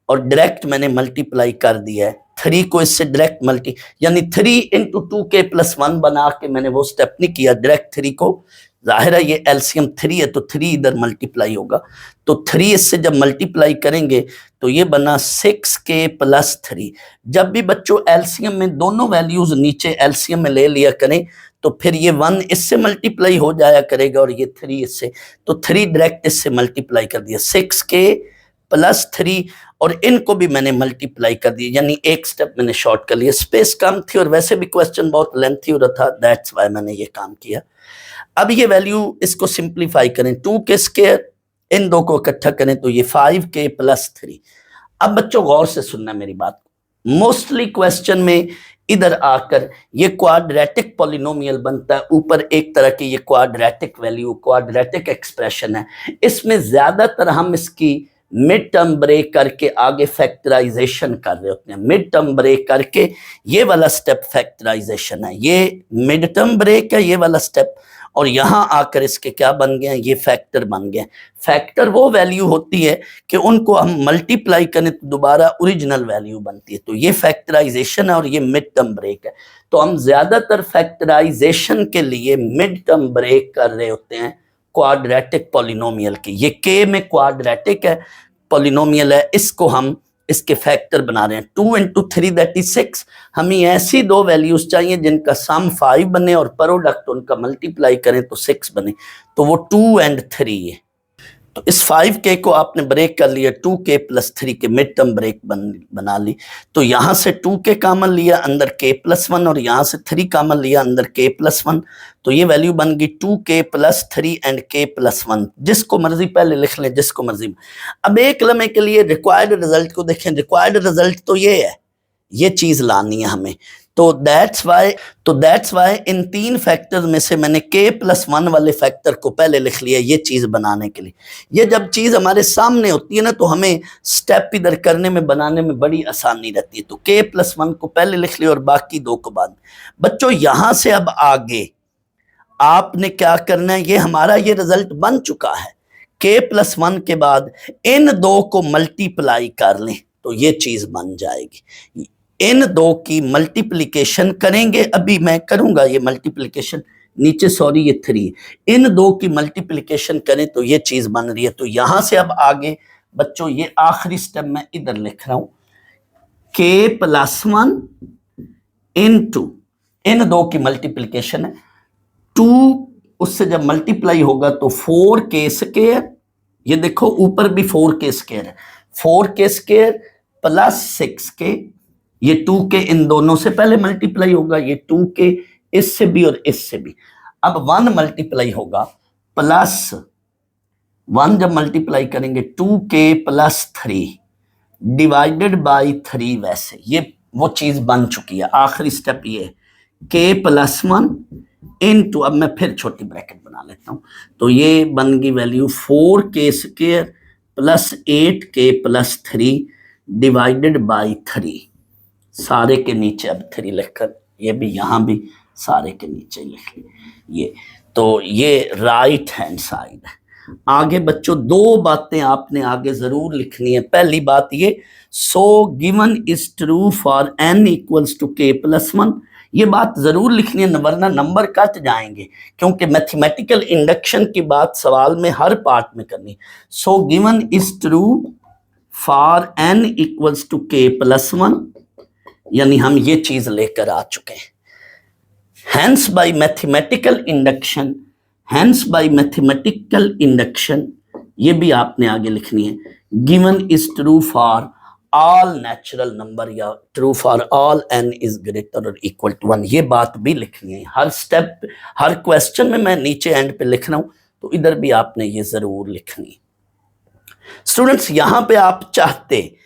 और डायरेक्ट मैंने मल्टीप्लाई कर दिया है, 3 को इससे डायरेक्ट मल्टी, यानी 3 × 2k + 1 बना के मैंने वो स्टेप नहीं किया, डायरेक्ट 3 को, जाहिर है ये एलसीएम 3 है तो 3 इधर मल्टीप्लाई होगा, तो 3 इससे जब मल्टीप्लाई करेंगे तो ये बना 6k + 3। जब भी बच्चों एलसीएम में दोनों वैल्यूज नीचे एलसीएम में ले लिया करें, तो फिर ये 1 इससे मल्टीप्लाई हो जाया करेगा और ये 3 इससे, तो 3 डायरेक्ट इससे मल्टीप्लाई कर दिया, 6k +3 और इनको भी मैंने मल्टीप्लाई कर दिया, यानी एक स्टेप मैंने शॉर्ट कर लिया। स्पेस कम थी और वैसे भी क्वेश्चन बहुत लेंथी हो रहा था, दैट्स वाई मैंने ये काम किया। अब ये वैल्यू इसको सिंप्लीफाई करें, 2k स्क्वायर, इन दो को इकट्ठा करें तो ये 5k + 3। अब बच्चों गौर से सुनना मेरी बात, मोस्टली क्वेश्चन में इधर आकर ये क्वाड्रेटिक पॉलिनोमियल बनता है, ऊपर एक तरह की ये क्वाड्रेटिक वैल्यू, क्वाड्रेटिक एक्सप्रेशन है। इसमें ज्यादातर हम इसकी मिड टर्म ब्रेक करके आगे फैक्टराइजेशन कर रहे होते हैं। मिड टर्म ब्रेक करके ये वाला स्टेप फैक्टराइजेशन है, ये मिड टर्म ब्रेक है ये वाला स्टेप, और यहां आकर इसके क्या बन गए हैं, ये फैक्टर बन गए। फैक्टर वो वैल्यू होती है कि उनको हम मल्टीप्लाई करें तो दोबारा ओरिजिनल वैल्यू बनती है, तो ये फैक्टराइजेशन है और ये मिड टर्म ब्रेक है। तो हम ज्यादातर फैक्टराइजेशन के लिए मिड टर्म ब्रेक कर रहे होते हैं क्वाड्रेटिक पॉलिनोमियल की। ये के में क्वाड्रेटिक है, पॉलिनोमियल है, इसको हम इसके फैक्टर बना रहे हैं। 2 × 3 दैट इज 6। हमें ऐसी दो वैल्यूज चाहिए जिनका सम 5 बने और प्रोडक्ट उनका मल्टीप्लाई करें तो 6 बने, तो वो 2 और 3 है। तो इस 5k को आपने ब्रेक कर लिया, 2k + 3 के मिड टर्म ब्रेक बना ली। तो यहां से 2k कॉमन लिया, अंदर k + 1, और यहां से 3 कॉमन लिया, अंदर k + 1। तो ये वैल्यू बन गई 2k + 3 और k + 1। जिसको मर्जी पहले लिख लें, जिसको मर्जी। अब एक लम्हे के लिए रिक्वायर्ड रिजल्ट को देखें। रिक्वायर्ड रिजल्ट तो ये है, ये चीज लानी है हमें। तो दैट्स वाई इन तीन फैक्टर में से मैंने k + 1 वाले फैक्टर को पहले लिख लिया, ये चीज बनाने के लिए। ये जब चीज हमारे सामने होती है ना, तो हमें स्टेप इधर करने में, बनाने में बड़ी आसानी रहती है। तो k + 1 को पहले लिख लिया और बाकी दो को बाद। बच्चों यहां से अब आगे आपने क्या करना है, ये हमारा ये रिजल्ट बन चुका है। k + 1 के बाद इन दो को मल्टीप्लाई कर लें तो ये चीज बन जाएगी। इन दो की मल्टीप्लिकेशन करेंगे, अभी मैं करूंगा ये मल्टीप्लिकेशन, नीचे सॉरी ये 3, इन दो की मल्टीप्लिकेशन करें तो ये चीज बन रही है। तो यहां से अब आगे बच्चों ये आखिरी स्टेप मैं इधर लिख रहा हूं, k + 1 × इन दो की मल्टीप्लिकेशन है। 2 उससे जब मल्टीप्लाई होगा तो 4k स्क्वायर, ये देखो ऊपर भी 4k स्क्वायर है, 4k स्क्वायर + 6k, ये 2k इन दोनों से पहले मल्टीप्लाई होगा, ये 2k इससे भी और इससे भी। अब 1 मल्टीप्लाई होगा, +1 जब मल्टीप्लाई करेंगे 2k + 3 डिवाइडेड बाई 3, वैसे ये वो चीज बन चुकी है। आखिरी स्टेप ये k + 1 × अब मैं फिर छोटी ब्रैकेट बना लेता हूं, तो ये बन गई value 4k square + 8k + 3 divided by 3। सारे के नीचे अब 3 लिखकर, ये भी यहां भी सारे के नीचे लिख लिया ये। तो ये राइट हैंड साइड है। आगे बच्चों दो बातें आपने आगे जरूर लिखनी है। पहली बात ये, सो given is true for n = k + 1, ये बात जरूर लिखनी है, वरना नंबर कट जाएंगे, क्योंकि मैथमेटिकल इंडक्शन की बात सवाल में हर पार्ट में करनी। सो given is true for n = k + 1, यानी हम ये चीज लेकर आ चुके हैं। Hence by mathematical induction, ये भी आपने आगे लिखनी है, given is true for all natural number या true for all n is greater or equal to 1, ये बात भी लिखनी है। हर स्टेप, हर क्वेश्चन में मैं नीचे एंड पे लिख रहा हूं, तो इधर भी आपने ये जरूर लिखनी। स्टूडेंट्स यहां पे आप चाहते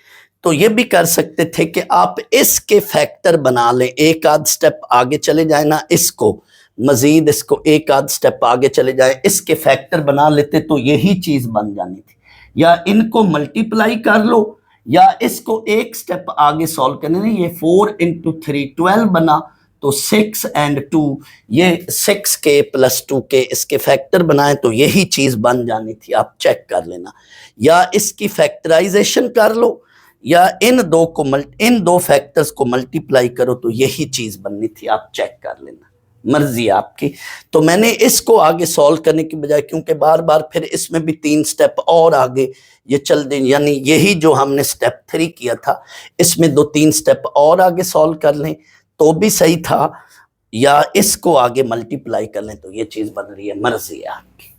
तो ये भी कर सकते थे कि आप इसके फैक्टर बना लें, एक आध स्टेप आगे चले जाए ना, इसको मजीद इसको एक आध स्टेप आगे चले जाए, इसके फैक्टर बना लेते तो यही चीज बन जानी थी। या इनको मल्टीप्लाई कर लो, या इसको एक स्टेप आगे सॉल्व करने नहीं, ये 4 × 3 12 बना, तो 6 और 2, ये 6k + 2k इसके फैक्टर बनाए तो यही चीज बन जानी थी। आप चेक कर लेना, या इसकी फैक्टराइजेशन कर लो, या इन दो फैक्टर्स को मल्टीप्लाई करो तो यही चीज बननी थी। आप चेक कर लेना, मर्जी आपकी। तो मैंने इसको आगे सॉल्व करने की बजाय, क्योंकि बार बार फिर इसमें भी 3 स्टेप और आगे ये चल दें, यानी यही जो हमने स्टेप 3 किया था इसमें 2-3 स्टेप और आगे सॉल्व कर लें तो भी सही था, या इसको आगे मल्टीप्लाई कर लें तो ये चीज बन रही है, मर्जी है आपकी।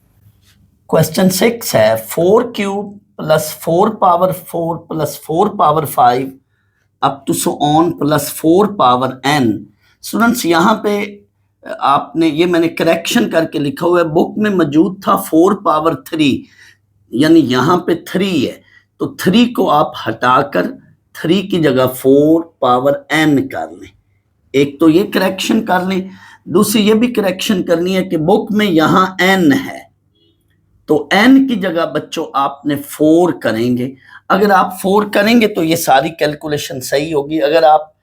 क्वेश्चन 6 है, 4³ plus 4 power 4 plus 4 power 5 up to so on plus 4 power n। Students यहाँ पे आपने ये मैंने करेक्शन करके लिखा हुआ है, बुक में मौजूद था 4 पावर 3, यानी यहाँ पे 3 है, तो 3 को आप हटाकर 3 की जगह 4 पावर n कर लें। एक तो ये करेक्शन कर लें, दूसरी ये भी करेक्शन करनी है कि बुक में यहाँ n है, तो n की जगह बच्चों आपने 4 करेंगे। अगर आप 4 करेंगे तो ये सारी कैलकुलेशन सही होगी। अगर आप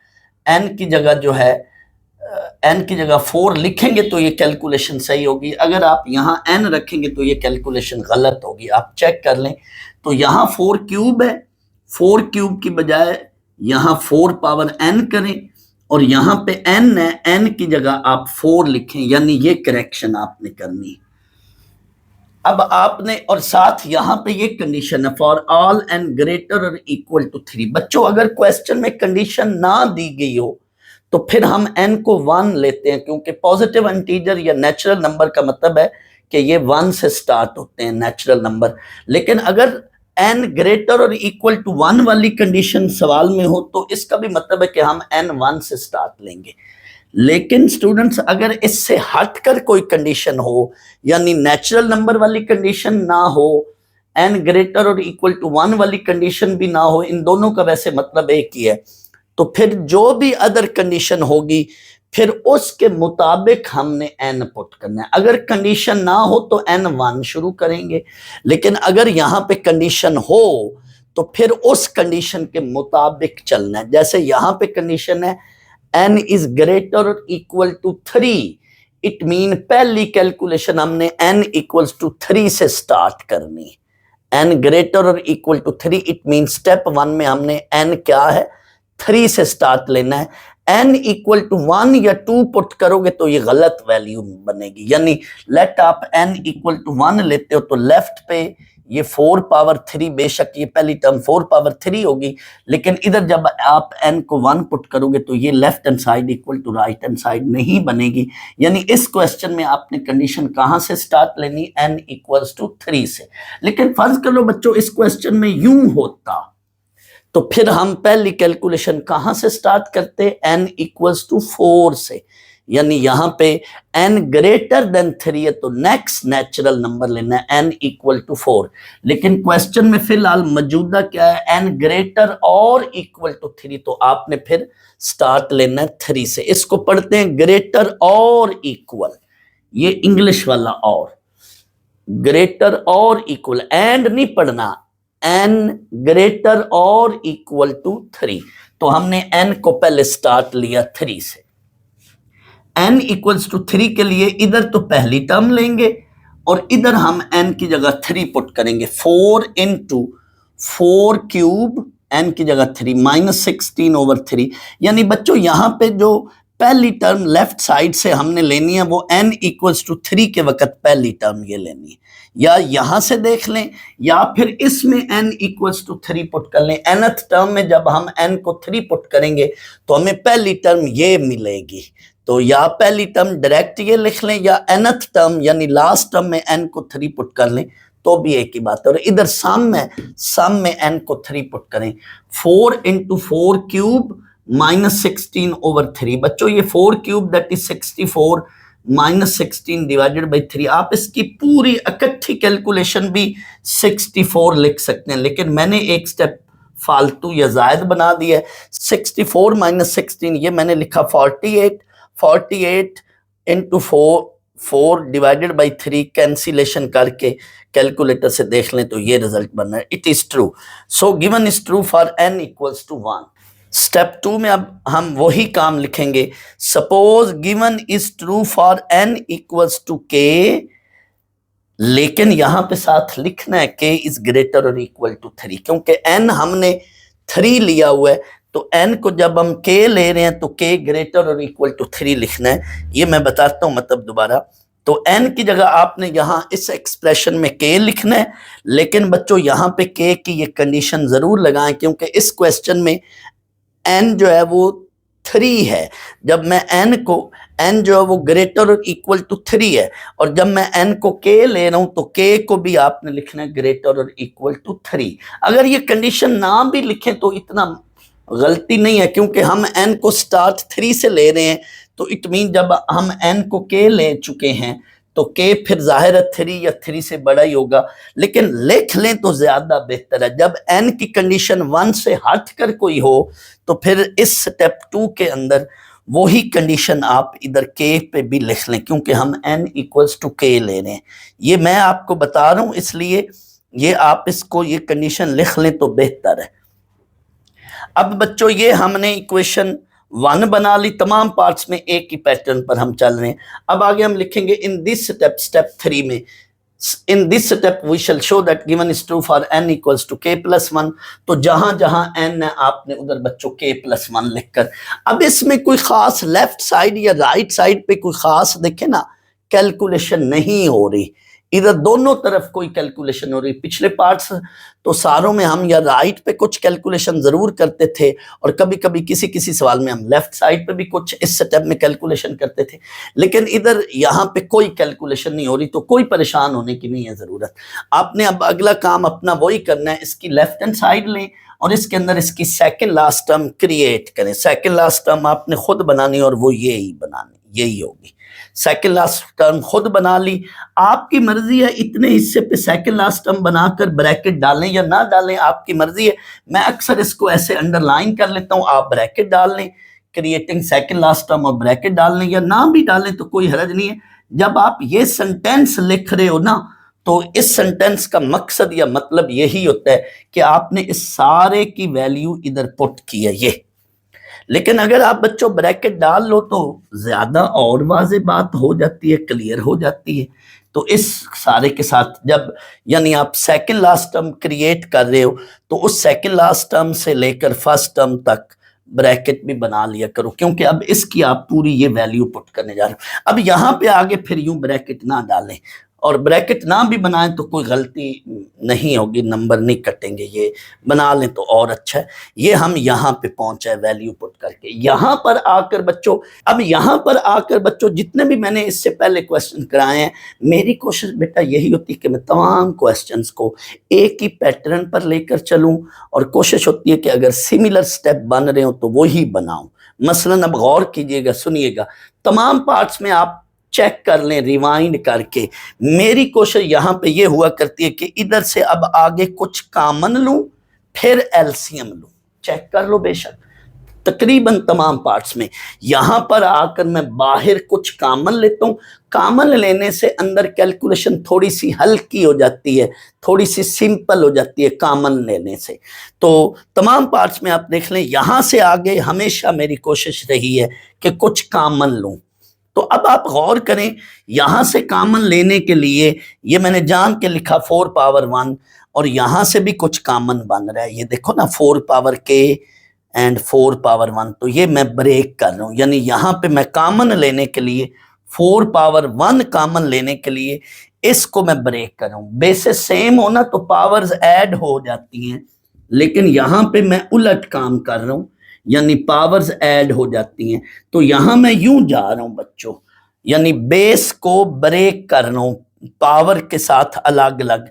n की जगह जो है n की जगह 4 लिखेंगे तो ये कैलकुलेशन सही होगी। अगर आप यहाँ n रखेंगे तो ये कैलकुलेशन गलत होगी। आप चेक कर लें, तो यहाँ 4 क्यूब है, 4 क्यूब की बजाय यहाँ 4 पावर n करें, और यहाँ पे n है, n की जगह आप 4 लिखें, यानी ये करेक्शन आपने करनी है। अब आपने, और साथ यहाँ पे ये कंडीशन है फॉर ऑल एन ग्रेटर और इक्वल टू 3। बच्चों अगर क्वेश्चन में कंडीशन ना दी गई हो तो फिर हम n को 1 लेते हैं, क्योंकि पॉजिटिव इंटीजर या नेचुरल नंबर का मतलब है कि ये 1 से स्टार्ट होते हैं नेचुरल नंबर। लेकिन अगर n ग्रेटर और इक्वल टू 1 वाली कंडीशन सवाल में हो तो इसका भी मतलब है कि हम n 1 से स्टार्ट लेंगे। लेकिन स्टूडेंट्स अगर इससे हटकर कोई कंडीशन हो, यानी नेचुरल नंबर वाली कंडीशन ना हो, n ग्रेटर और इक्वल टू 1 वाली कंडीशन भी ना हो, इन दोनों का वैसे मतलब एक ही है, तो फिर जो भी अदर कंडीशन होगी फिर उसके मुताबिक हमने n पुट करना है। अगर कंडीशन ना हो तो n 1 शुरू करेंगे, लेकिन अगर यहाँ पे कंडीशन हो तो फिर उस कंडीशन के मुताबिक चलना है। जैसे यहाँ पे कंडीशन है n इज ग्रेटर और इक्वल टू 3, इट मीन पहली कैलकुलेशन हमने n इक्वल्स टू 3 से स्टार्ट करनी है। n ग्रेटर और equal to 3, it mean step 1 में हमने n क्या है 3 से स्टार्ट लेना है। n इक्वल टू 1 या 2 पुट करोगे तो ये गलत वैल्यू बनेगी, यानी लेट आप n इक्वल टू 1 लेते हो तो लेफ्ट पे ये 4 पावर 3, बेशक ये पहली टर्म 4 पावर 3 होगी, लेकिन इधर जब आप n को 1 पुट करोगे तो ये left hand side equal to right hand side नहीं बनेगी। यानी इस क्वेश्चन में आपने कंडीशन कहां से स्टार्ट लेनी, n इक्वल्स टू 3 से। लेकिन फर्ज कर लो बच्चों इस क्वेश्चन में यूं होता तो फिर हम पहली कैलकुलेशन कहां से स्टार्ट करते, n इक्वल्स टू 4 से, यानी यहां पे n ग्रेटर देन 3 है तो नेक्स्ट नेचुरल नंबर लेना है n इक्वल टू 4। लेकिन क्वेश्चन में फिलहाल मौजूदा क्या है, n ग्रेटर और इक्वल टू 3, तो आपने फिर स्टार्ट लेना है 3 से। इसको पढ़ते हैं ग्रेटर और इक्वल, ये इंग्लिश वाला और, ग्रेटर और इक्वल, एंड नहीं पढ़ना, n ग्रेटर और इक्वल टू 3, तो हमने n को पहले स्टार्ट लिया 3 से। n इक्वल्स टू 3 के लिए इधर तो पहली टर्म लेंगे और इधर हम n की जगह 3 पुट करेंगे, 4 इंटू 4 क्यूब, n की जगह 3 माइनस 16 ओवर 3। यानी बच्चों यहाँ पे जो पहली टर्म लेफ्ट साइड से हमने लेनी है वो n इक्वल्स टू 3 के वक्त पहली टर्म ये लेनी है, या यहां से देख लें या फिर इसमें n इक्वल्स टू 3 पुट कर लें। nth टर्म में जब हम n को 3 पुट करेंगे तो हमें पहली टर्म ये मिलेगी, तो या पहली टर्म डायरेक्ट ये लिख लें या nth टर्म यानी लास्ट टर्म में n को 3 पुट कर लें तो भी एक ही बात है। और इधर सम में n को 3 पुट करें, 4 इंटू 4 क्यूब माइनस 16 ओवर 3। बच्चों ये 4 cube that is 64 minus 16 divided by 3। आप इसकी पूरी इकट्ठी कैलकुलेशन भी 64 लिख सकते हैं, लेकिन मैंने एक स्टेप फालतू या जायद बना दिया है। 64 माइनस 16 ये मैंने लिखा 48 इंटू 4 डिवाइडेड बाई 3, कैंसिलेशन करके कैलकुलेटर से देख लें तो ये रिजल्ट बन रहा है। It is true, so given is true for n equals to 1। Step 2 में अब हम वही काम लिखेंगे, suppose given is true for n equals to k, लेकिन यहां पे साथ लिखना है k इज ग्रेटर और इक्वल टू 3, क्योंकि n हमने 3 लिया हुआ है तो n को जब हम k ले रहे हैं तो k ग्रेटर और इक्वल टू 3 लिखना है। ये मैं बताता हूं मतलब दोबारा, तो n की जगह आपने यहां इस एक्सप्रेशन में k लिखना है, लेकिन बच्चों यहां पे k की ये कंडीशन जरूर लगाएं, क्योंकि इस क्वेश्चन में n जो है वो 3 है, जब मैं n जो है वो ग्रेटर और इक्वल टू 3 है, और जब मैं n को k ले रहा हूं तो k को भी आपने लिखना है ग्रेटर और इक्वल टू 3। अगर ये कंडीशन ना भी लिखें तो इतना गलती नहीं है, क्योंकि हम n को स्टार्ट 3 से ले रहे हैं, तो इट मीन जब हम n को k ले चुके हैं तो k फिर जाहिर है 3 या 3 से बड़ा ही होगा, लेकिन लिख लें तो ज्यादा बेहतर है। जब n की कंडीशन 1 से हट कर कोई हो तो फिर इस स्टेप 2 के अंदर वही कंडीशन आप इधर k पे भी लिख लें, क्योंकि हम n इक्वल्स टू k ले रहे हैं। ये मैं आपको बता रहा हूं, इसलिए ये आप इसको ये कंडीशन लिख लें तो बेहतर है। अब बच्चों ये हमने इक्वेशन 1 बना ली, तमाम पार्ट्स में एक ही पैटर्न पर हम चल रहे हैं। अब आगे हम लिखेंगे इन दिस स्टेप, स्टेप 3 में, in this step we shall show that given is true for n equals to k plus 1। तो जहां जहां n है आपने उधर बच्चों k प्लस 1 लिखकर, अब इसमें कोई खास लेफ्ट साइड या राइट साइड पे कोई खास देखे ना कैलकुलेशन नहीं हो रही, इधर दोनों तरफ कोई कैलकुलेशन हो रही। पिछले पार्ट्स तो सारों में हम या राइट पे कुछ कैलकुलेशन जरूर करते थे, और कभी कभी किसी किसी सवाल में हम लेफ्ट साइड पे भी कुछ इस स्टेप में कैलकुलेशन करते थे, लेकिन इधर यहाँ पे कोई कैलकुलेशन नहीं हो रही, तो कोई परेशान होने की नहीं है जरूरत। आपने अब अगला काम अपना वही करना है, इसकी लेफ्ट हैंड साइड लें और इसके अंदर इसकी सेकेंड लास्ट टर्म क्रिएट करें। सेकेंड लास्ट टर्म आपने खुद बनानी और वो यही बनानी, यही होगी। सेकेंड लास्ट टर्म खुद बना ली, आपकी मर्जी है इतने हिस्से पे सेकेंड लास्ट टर्म बनाकर ब्रैकेट डालें या ना डालें, आपकी मर्जी है। मैं अक्सर इसको ऐसे अंडरलाइन कर लेता हूं, आप ब्रैकेट डाल लें, क्रिएटिंग सेकेंड लास्ट टर्म और ब्रैकेट डाल लें, या ना भी डालें तो कोई हर्ज नहीं है। जब आप ये सेंटेंस लिख रहे हो ना, तो इस सेंटेंस का मकसद या मतलब यही होता है कि आपने इस सारे की वैल्यू इधर पुट की है ये। लेकिन अगर आप बच्चों ब्रैकेट डाल लो तो ज्यादा और वाज़ेह बात हो जाती है, क्लियर हो जाती है। तो इस सारे के साथ जब यानी आप सेकंड लास्ट टर्म क्रिएट कर रहे हो तो उस सेकंड लास्ट टर्म से लेकर फर्स्ट टर्म तक ब्रैकेट भी बना लिया करो, क्योंकि अब इसकी आप पूरी ये वैल्यू पुट करने जा रहे हो। अब यहाँ पे आगे फिर यूं ब्रैकेट ना डालें, और ब्रैकेट ना भी बनाएं तो कोई गलती नहीं होगी, नंबर नहीं कटेंगे, ये बना लें तो और अच्छा है। ये हम यहाँ पे पहुंचे वैल्यू पुट करके। यहाँ पर आकर बच्चों, अब यहाँ पर आकर बच्चों जितने भी मैंने इससे पहले क्वेश्चन कराए हैं, मेरी कोशिश बेटा यही होती है कि मैं तमाम क्वेश्चंस को एक ही पैटर्न पर लेकर चलूँ, और कोशिश होती है कि अगर सिमिलर स्टेप बन रहे हो तो वो ही बनाऊँ। मसलन अब गौर कीजिएगा, सुनिएगा, तमाम पार्ट्स में आप चेक कर लें रिवाइंड करके। मेरी कोशिश यहाँ पे ये हुआ करती है कि इधर से अब आगे कुछ कॉमन लूं फिर एलसीएम लूं, चेक कर लो बेशक तकरीबन तमाम पार्ट्स में। यहाँ पर आकर मैं बाहर कुछ कॉमन लेता हूँ, कॉमन लेने से अंदर कैलकुलेशन थोड़ी सी हल्की हो जाती है, थोड़ी सी सिंपल हो जाती है कॉमन लेने से। तो तमाम पार्ट्स में आप देख लें, यहाँ से आगे हमेशा मेरी कोशिश रही है कि कुछ कॉमन लूं। तो अब आप गौर करें, यहां से कॉमन लेने के लिए ये मैंने जान के लिखा 4 पावर 1, और यहां से भी कुछ कॉमन बन रहा है, ये देखो ना 4 पावर k एंड 4 पावर 1। तो ये मैं ब्रेक कर रहा हूं, यानी यहां पे मैं कॉमन लेने के लिए 4 पावर 1 कॉमन लेने के लिए इसको मैं ब्रेक कर रहा हूं। बेसिस सेम हो ना तो पावर्स ऐड हो जाती हैं, लेकिन यहां पे मैं उलट काम कर रहा हूं, यानी पावर्स ऐड हो जाती हैं। तो यहां मैं यूं जा रहा हूं बच्चों, यानी बेस को ब्रेक कर रहा हूं, पावर के साथ अलग अलग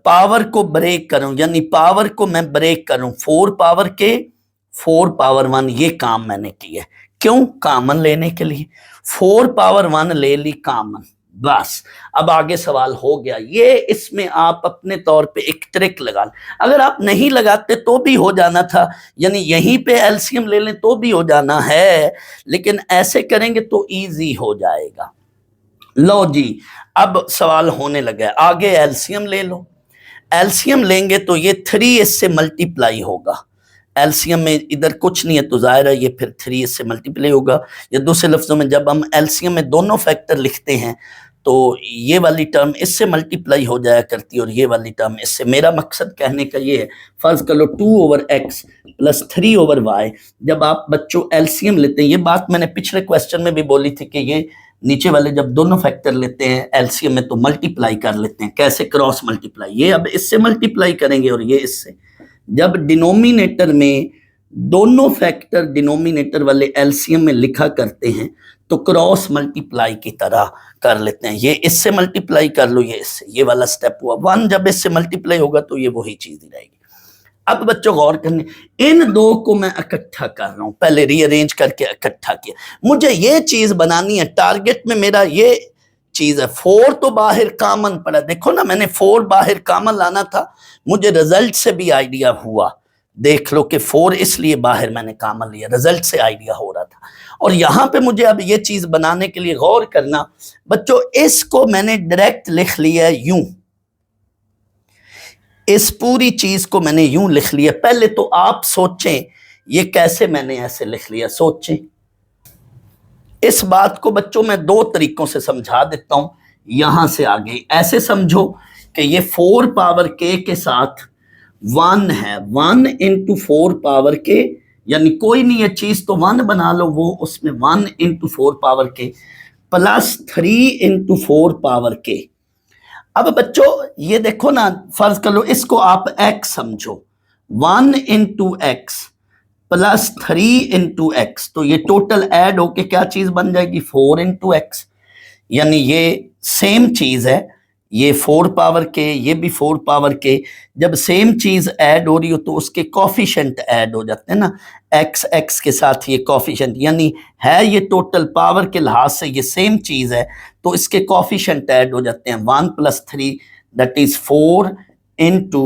पावर को ब्रेक कर रहा हूं, यानी पावर को मैं ब्रेक कर रहा हूं। 4 पावर के 4 पावर 1 ये काम मैंने किया। क्यों? कॉमन लेने के लिए। 4 पावर 1 ले ली कॉमन, बस अब आगे सवाल हो गया। ये इसमें आप अपने तौर पे एक ट्रिक लगा लें, अगर आप नहीं लगाते तो भी हो जाना था, यानी यहीं पे एलसीएम ले लें तो भी हो जाना है, लेकिन ऐसे करेंगे तो इजी हो जाएगा। लो जी, अब सवाल होने लगा है, आगे एलसीएम ले लो। एलसीएम लेंगे तो ये 3 इससे मल्टीप्लाई होगा। एलसीएम में इधर कुछ नहीं है तो जाहिर है ये फिर 3 इससे मल्टीप्लाई होगा, या दूसरे लफ्जों में जब हम एलसीएम में दोनों फैक्टर लिखते हैं तो ये वाली टर्म इससे मल्टीप्लाई हो जाया करती है और ये वाली टर्म इससे। मेरा मकसद कहने का ये है, फर्ज कर लो 2/x प्लस 3/y, जब आप बच्चों एलसीएम लेते हैं, ये बात मैंने पिछले क्वेश्चन में भी बोली थी कि ये नीचे वाले जब दोनों फैक्टर लेते हैं एलसीएम में तो मल्टीप्लाई कर लेते हैं। कैसे? Cross multiply. ये अब इससे मल्टीप्लाई करेंगे और ये इससे। जब डिनोमिनेटर में दोनों फैक्टर डिनोमिनेटर वाले एलसीएम में लिखा करते हैं तो क्रॉस मल्टीप्लाई की तरह कर लेते हैं। ये इससे मल्टीप्लाई कर लो, ये इससे, ये वाला स्टेप हुआ 1, जब इससे मल्टीप्लाई होगा तो ये वही चीज ही रहेगी। अब बच्चों गौर करने, इन दो को मैं इकट्ठा कर रहा हूं, पहले रीअरेंज करके इकट्ठा किया, मुझे ये चीज बनानी है, टारगेट में मेरा ये चीज है। 4 तो बाहर कॉमन पड़ा, देखो ना मैंने 4 बाहर कॉमन लाना था, मुझे रिजल्ट से भी आइडिया हुआ, देख लो कि 4 इसलिए बाहर मैंने कॉमन लिया, रिजल्ट से आइडिया हो रहा था। और यहां पे मुझे अब ये चीज बनाने के लिए गौर करना बच्चों, इसको मैंने डायरेक्ट लिख लिया यूं, इस पूरी चीज को मैंने यूं लिख लिया। पहले तो आप सोचें ये कैसे मैंने ऐसे लिख लिया, सोचें। इस बात को बच्चों मैं 2 तरीकों से समझा देता हूं, यहां से आगे ऐसे समझो कि ये 4 पावर के साथ 1 है, 1 इंटू 4 पावर के, यानी कोई नहीं है चीज तो 1 बना लो, वो उसमें 1 इंटू 4 पावर के प्लस 3 इंटू 4 पावर के। अब बच्चों ये देखो ना, फर्ज कर लो इसको आप x समझो, 1 into x plus 3 into x, तो ये टोटल ऐड होके क्या चीज बन जाएगी, 4 इंटू एक्स। यानी ये सेम चीज है, ये 4 पावर के, ये भी 4 पावर के, जब सेम चीज ऐड हो रही हो तो उसके कॉफिशिएंट ऐड हो जाते हैं ना, एक्स एक्स के साथ ये कॉफिशिएंट, यानी है ये टोटल पावर के लिहाज से ये सेम चीज है, तो इसके कॉफिशिएंट ऐड हो जाते हैं। 1 plus 3 that is 4 into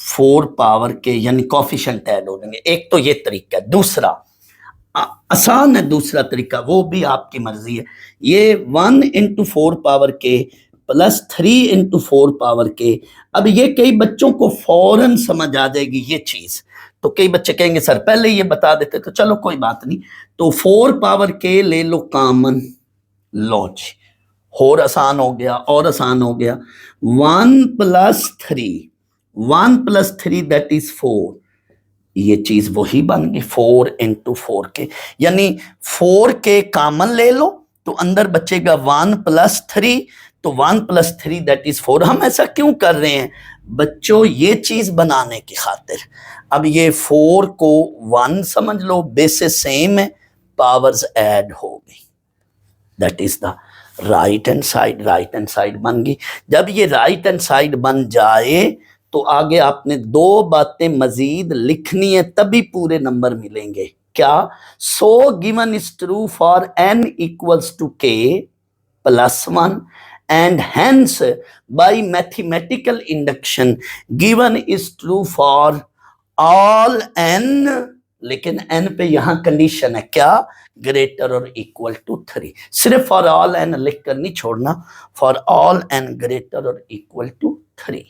4 power के, यानी कॉफिशिएंट ऐड हो जाएंगे। एक तो ये तरीका है। दूसरा आसान है, दूसरा तरीका, वो भी आपकी मर्जी है। ये 1 इंटू 4 पावर के प्लस 3 इंटू 4 पावर के। अब ये कई बच्चों को फौरन समझ आ जाएगी ये चीज, तो कई बच्चे कहेंगे सर पहले ये बता देते, तो चलो कोई बात नहीं, तो 4 पावर के ले लो कॉमन, लो जी, और आसान हो गया, और आसान हो गया। 1 प्लस 3, 1 प्लस 3 दैट इज 4, ये चीज वही बन गई 4 इंटू 4 के, यानी 4 के कॉमन ले लो तो अंदर बचेगा 1 प्लस 3, तो 1 प्लस 3 दैट इज 4। हम ऐसा क्यों कर रहे हैं बच्चों, ये चीज बनाने की खातिर। अब ये 4 को 1 समझ लो, बेसिस सेम है, पावर्स ऐड हो गई, that is the right hand side. Right hand side बन गई। जब ये राइट हैंड साइड बन जाए तो आगे आपने 2 बातें मजीद लिखनी है, तभी पूरे नंबर मिलेंगे। क्या? So given is true for n equals to k plus 1 and hence by mathematical induction given is true for all n, लेकिन n पे यहां कंडीशन है क्या, ग्रेटर और इक्वल टू 3। सिर्फ फॉर ऑल n लिख कर नहीं छोड़ना, फॉर ऑल n ग्रेटर और इक्वल टू 3।